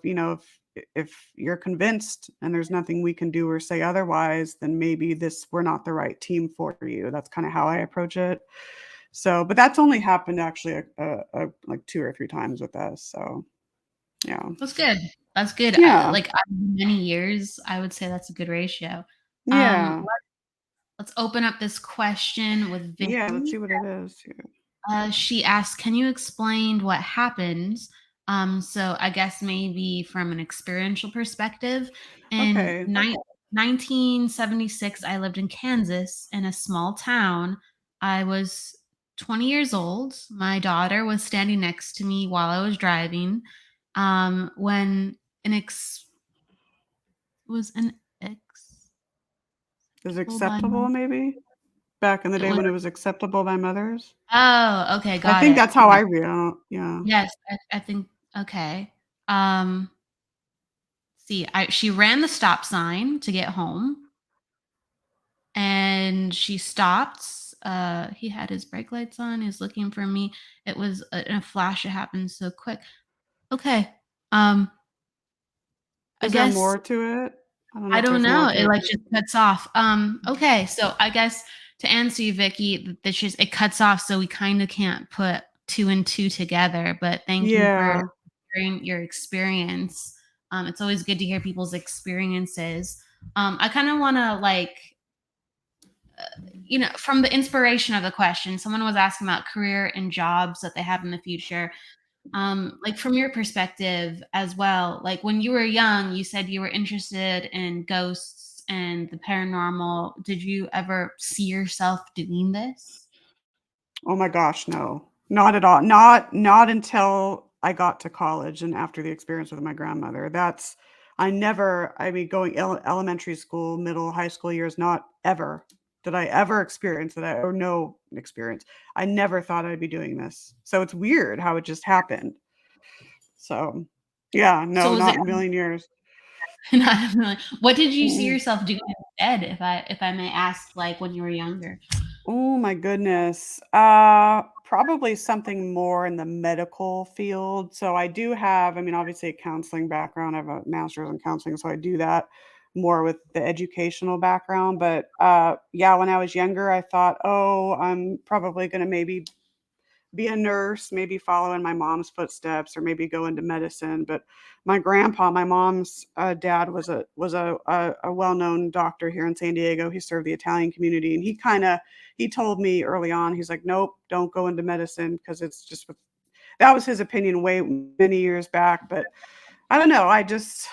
if you're convinced and there's nothing we can do or say otherwise, then maybe this we're not the right team for you. That's kind of how I approach it. So, but that's only happened actually like 2 or 3 times with us. So, yeah. That's good. That's good. Yeah. Like out of many years, I would say that's a good ratio. Yeah. Let's open up this question with Yeah, let's Vicky. see what it is here. She asked, "Can you explain what happens?" So I guess maybe from an experiential perspective. In Okay. 1976, I lived in Kansas in a small town. I was 20 years old. My daughter was standing next to me while I was driving. When an ex was an ex Is by acceptable maybe? Back in the it day was when it was acceptable by mothers? oh, okay, I got think it. that's how I read it, yeah. Yes, I think okay. Um, see, she ran the stop sign to get home, and she stopped. He had his brake lights on. He was looking for me. It was in a flash. It happened so quick. Okay. Um, I Is there guess more to it? I don't know I if don't there's more know. to It it. like just cuts off. Okay, so I guess to answer you, Vicky, this just it cuts off, so we kind of can't put two and two together. But thank you for Yeah. sharing your experience. It's always good to hear people's experiences. I kind of want to from the inspiration of the question, someone was asking about career and jobs that they have in the future. Like from your perspective as well, like when you were young, you said you were interested in ghosts and the paranormal. Did you ever see yourself doing this? Oh my gosh, no. Not at all. Not until I got to college and after the experience with my grandmother. I mean, going elementary school, middle, high school years, not ever did I ever experience that or no experience. I never thought I'd be doing this. So it's weird how it just happened. So, yeah, So no, was not it in a million years. not really, what did you see Mm-mm. yourself doing instead, if I may ask, like when you were younger? Oh my goodness. Probably something more in the medical field. So I do have, I mean, obviously a counseling background. I have a master's in counseling, so I do that more with the educational background. But yeah, when I was younger, I thought, oh, I'm probably going to maybe be a nurse, maybe follow in my mom's footsteps, or maybe go into medicine. But my grandpa, my mom's dad, was a well known doctor here in San Diego. He served the Italian community, and he told me early on, he's like, nope, don't go into medicine because it's just that was his opinion way many years back. But I don't know. I just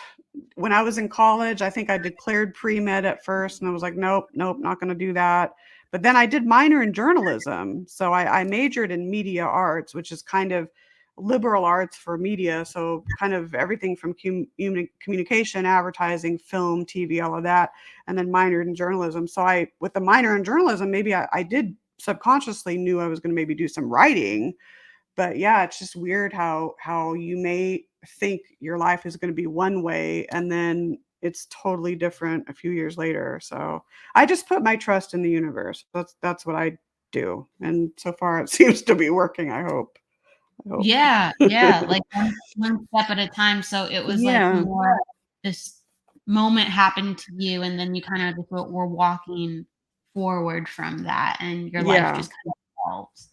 when I was in college, I think I declared pre med at first, and I was like, nope, nope, not going to do that. But then I did minor in journalism. So I majored in media arts, which is kind of liberal arts for media. So kind of everything from communication, advertising, film, TV, all of that, and then minored in journalism. So with the minor in journalism, maybe I did subconsciously knew I was going to maybe do some writing. But yeah, it's just weird how you may think your life is going to be one way and then it's totally different a few years later. So I just put my trust in the universe. That's what I do. And so far it seems to be working, I hope. I hope. Yeah, yeah, like one step at a time. So it was like Yeah. more this moment happened to you, and then you kind of just were walking forward from that, and your life Yeah. just kind of evolves.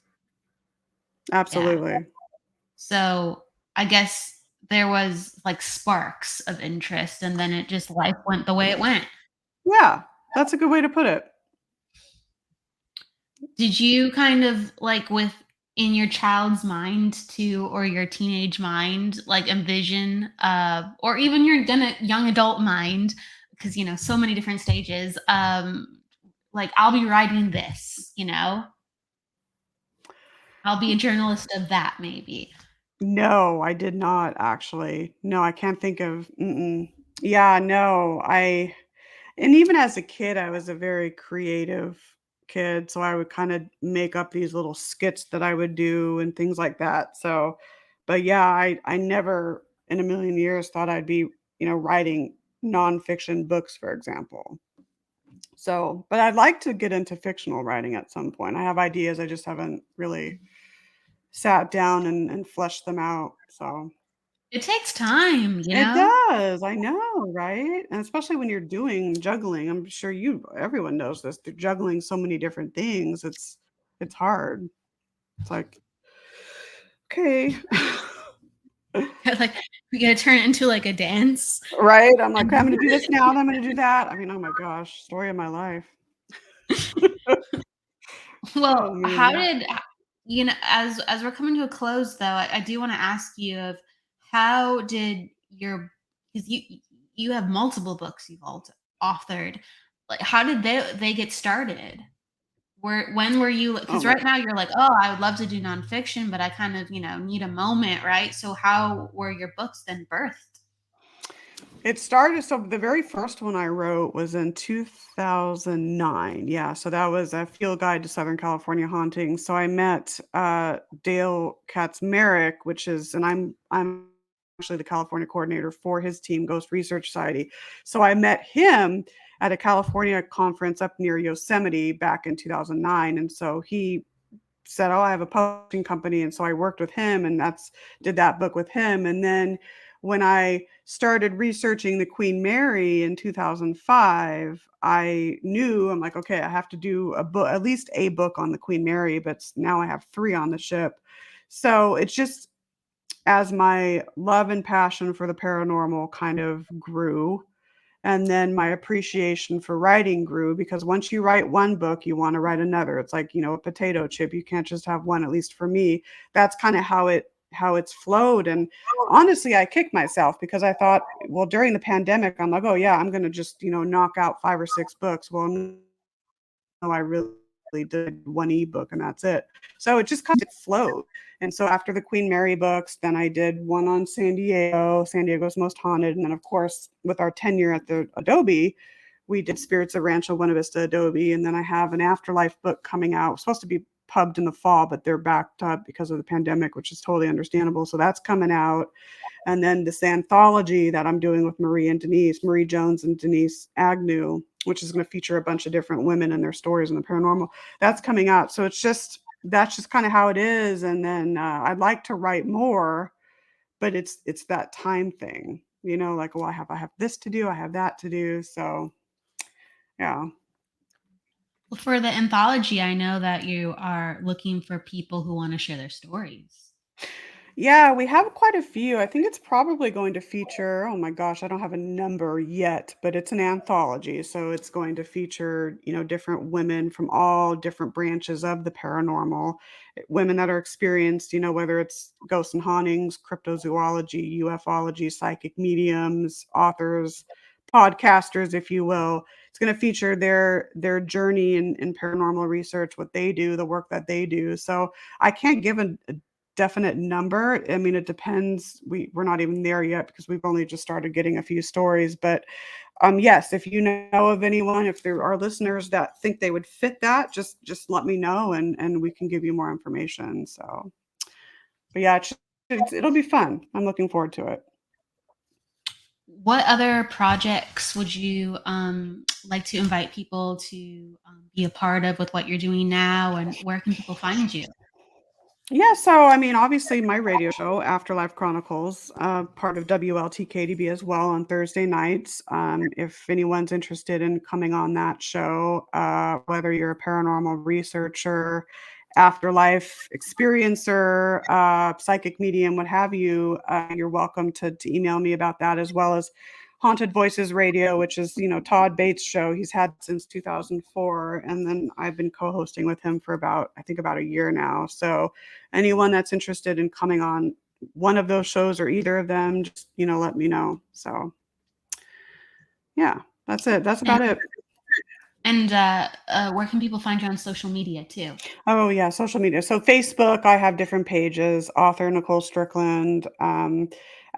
Yeah. Absolutely. So I guess there was like sparks of interest, and then it just life went the way it went. Yeah. That's a good way to put it. Did you kind of like with in your child's mind too, or your teenage mind, like envision, or even your young adult mind, because so many different stages. Like I'll be writing this, I'll be a journalist of that, maybe. No, I did not actually. No, I can't think of Yeah, no. And even as a kid, I was a very creative kid, so I would kinda make up these little skits that I would do and things like that. So, but yeah, I never in a million years thought I'd be, writing nonfiction books, for example. So, but I'd like to get into fictional writing at some point. I have ideas, I just haven't really sat down and fleshed them out, so It takes time, it does, I know, right? And especially when you're doing juggling, I'm sure everyone knows this, they're juggling so many different things, it's hard. It's like, "Okay." Like we gotta turn it into like a dance. Right? I'm like, "Okay, I'm gonna do this now, then I'm gonna do that." I mean, oh my gosh, story of my life. Oh, Well, how man. did as we're coming to a close though, I do want to ask you of how did your because you have multiple books you've authored. Like how did they get started? When were you Oh because my right now you're like, oh, I would love to do nonfiction, but I kind of, need a moment, right? So how were your books then birthed? It started so the very first one I wrote was in 2009. Yeah, so that was a field guide to Southern California hauntings. So I met, Dale Katz-Merrick, which is and I'm actually the California coordinator for his team, Ghost Research Society. So I met him at a California conference up near Yosemite back in 2009, and so he said, "Oh, I have a publishing company," and so I worked with him, and did that book with him. And then when I started researching the Queen Mary in 2005, I'm like, okay, I have to do a book, at least a book on the Queen Mary, but now I have three on the ship. So it's just as my love and passion for the paranormal kind of grew, and then my appreciation for writing grew because once you write one book, you want to write another. It's like, a potato chip. You can't just have one, at least for me. That's kind of how it's flowed. And honestly, I kicked myself because I thought, well, during the pandemic, I'm like, oh yeah, I'm gonna just, knock out 5 or 6 books. Well, no, I really did one ebook and that's it. So it just kind of flowed. And so after the Queen Mary books, then I did one on San Diego's Most Haunted. And then, of course, with our tenure at the Adobe, we did Spirits of Rancho Buena Vista Adobe. And then I have an Afterlife book coming out. It's supposed to be pubbed in the fall, but they're backed up because of the pandemic, which is totally understandable. So that's coming out. And then this anthology that I'm doing with Marie Jones and Denise Agnew, which is going to feature a bunch of different women and their stories in the paranormal. That's coming out. So that's just kind of how it is. And then I'd like to write more, but it's that time thing, like, well, I have this to do, I have that to do. So yeah. Well, for the anthology, I know that you are looking for people who want to share their stories. Yeah, we have quite a few. I think it's probably going to feature, oh my gosh, I don't have a number yet, but it's an anthology. So it's going to feature, different women from all different branches of the paranormal, women that are experienced, whether it's ghosts and hauntings, cryptozoology, ufology, psychic mediums, authors, podcasters, if you will. It's going to feature their journey in paranormal research, what they do, the work that they do. So I can't give a definite number. I mean, it depends. We're not even there yet because we've only just started getting a few stories. But yes, if you know of anyone, if there are listeners that think they would fit that, just let me know and we can give you more information. So, but yeah, it'll be fun. I'm looking forward to it. What other projects would you like to invite people to be a part of with what you're doing now, and where can people find you? Yeah, so I mean, obviously, my radio show, Afterlife Chronicles, part of WLTKDB as well on Thursday nights. If anyone's interested in coming on that show, whether you're a paranormal researcher, afterlife experiencer, psychic medium, what have you, you're welcome to email me about that, as well as Haunted Voices Radio, which is, Todd Bates' show. He's had since 2004, and then I've been co-hosting with him for I think about a year now. So anyone that's interested in coming on one of those shows or either of them, just, let me know. So yeah, that's it. That's about it. And where can people find you on social media too? Oh yeah, social media. So Facebook, I have different pages, author Nicole Strickland,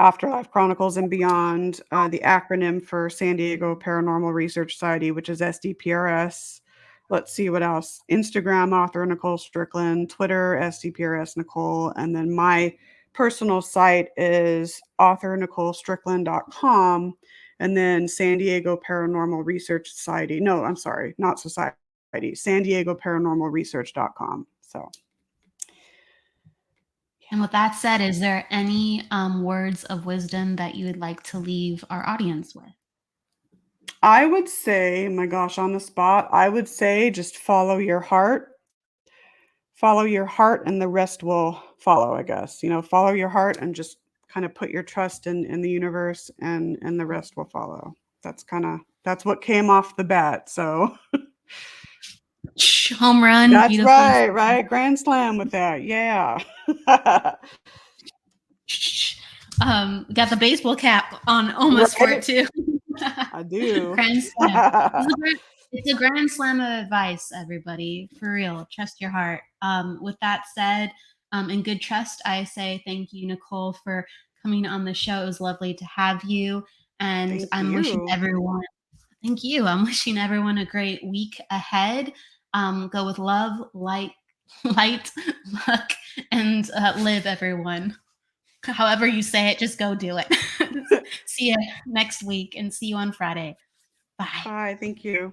Afterlife Chronicles and Beyond, the acronym for San Diego Paranormal Research Society, which is SDPRS. Let's see what else. Instagram, author Nicole Strickland, Twitter, SDPRS Nicole, and then my personal site is authornicolestrickland.com, and then San Diego Paranormal Research Society. No, I'm sorry, not society. San Diego Paranormal Research.com. So, And with that said, is there any words of wisdom that you would like to leave our audience with? I would say, my gosh, on the spot, I would say just follow your heart. Follow your heart and the rest will follow, I guess. Follow your heart and just kind of put your trust in the universe and the rest will follow. That's what came off the bat. So Home run, that's beautifully said. right. Grand slam with that. Yeah. Got the baseball cap on almost for it Right? too. I do. Grand slam. It's a grand slam of advice, everybody. For real, trust your heart. With that said, in good trust, I say thank you, Nicole, for coming on the show. It was lovely to have you, and Thank I'm wishing you. everyone. Thank you. I'm wishing everyone a great week ahead. Go with love, light, light, luck, and live, everyone. However you say it, just go do it. See you next week and see you on Friday. Bye. Bye. Thank you.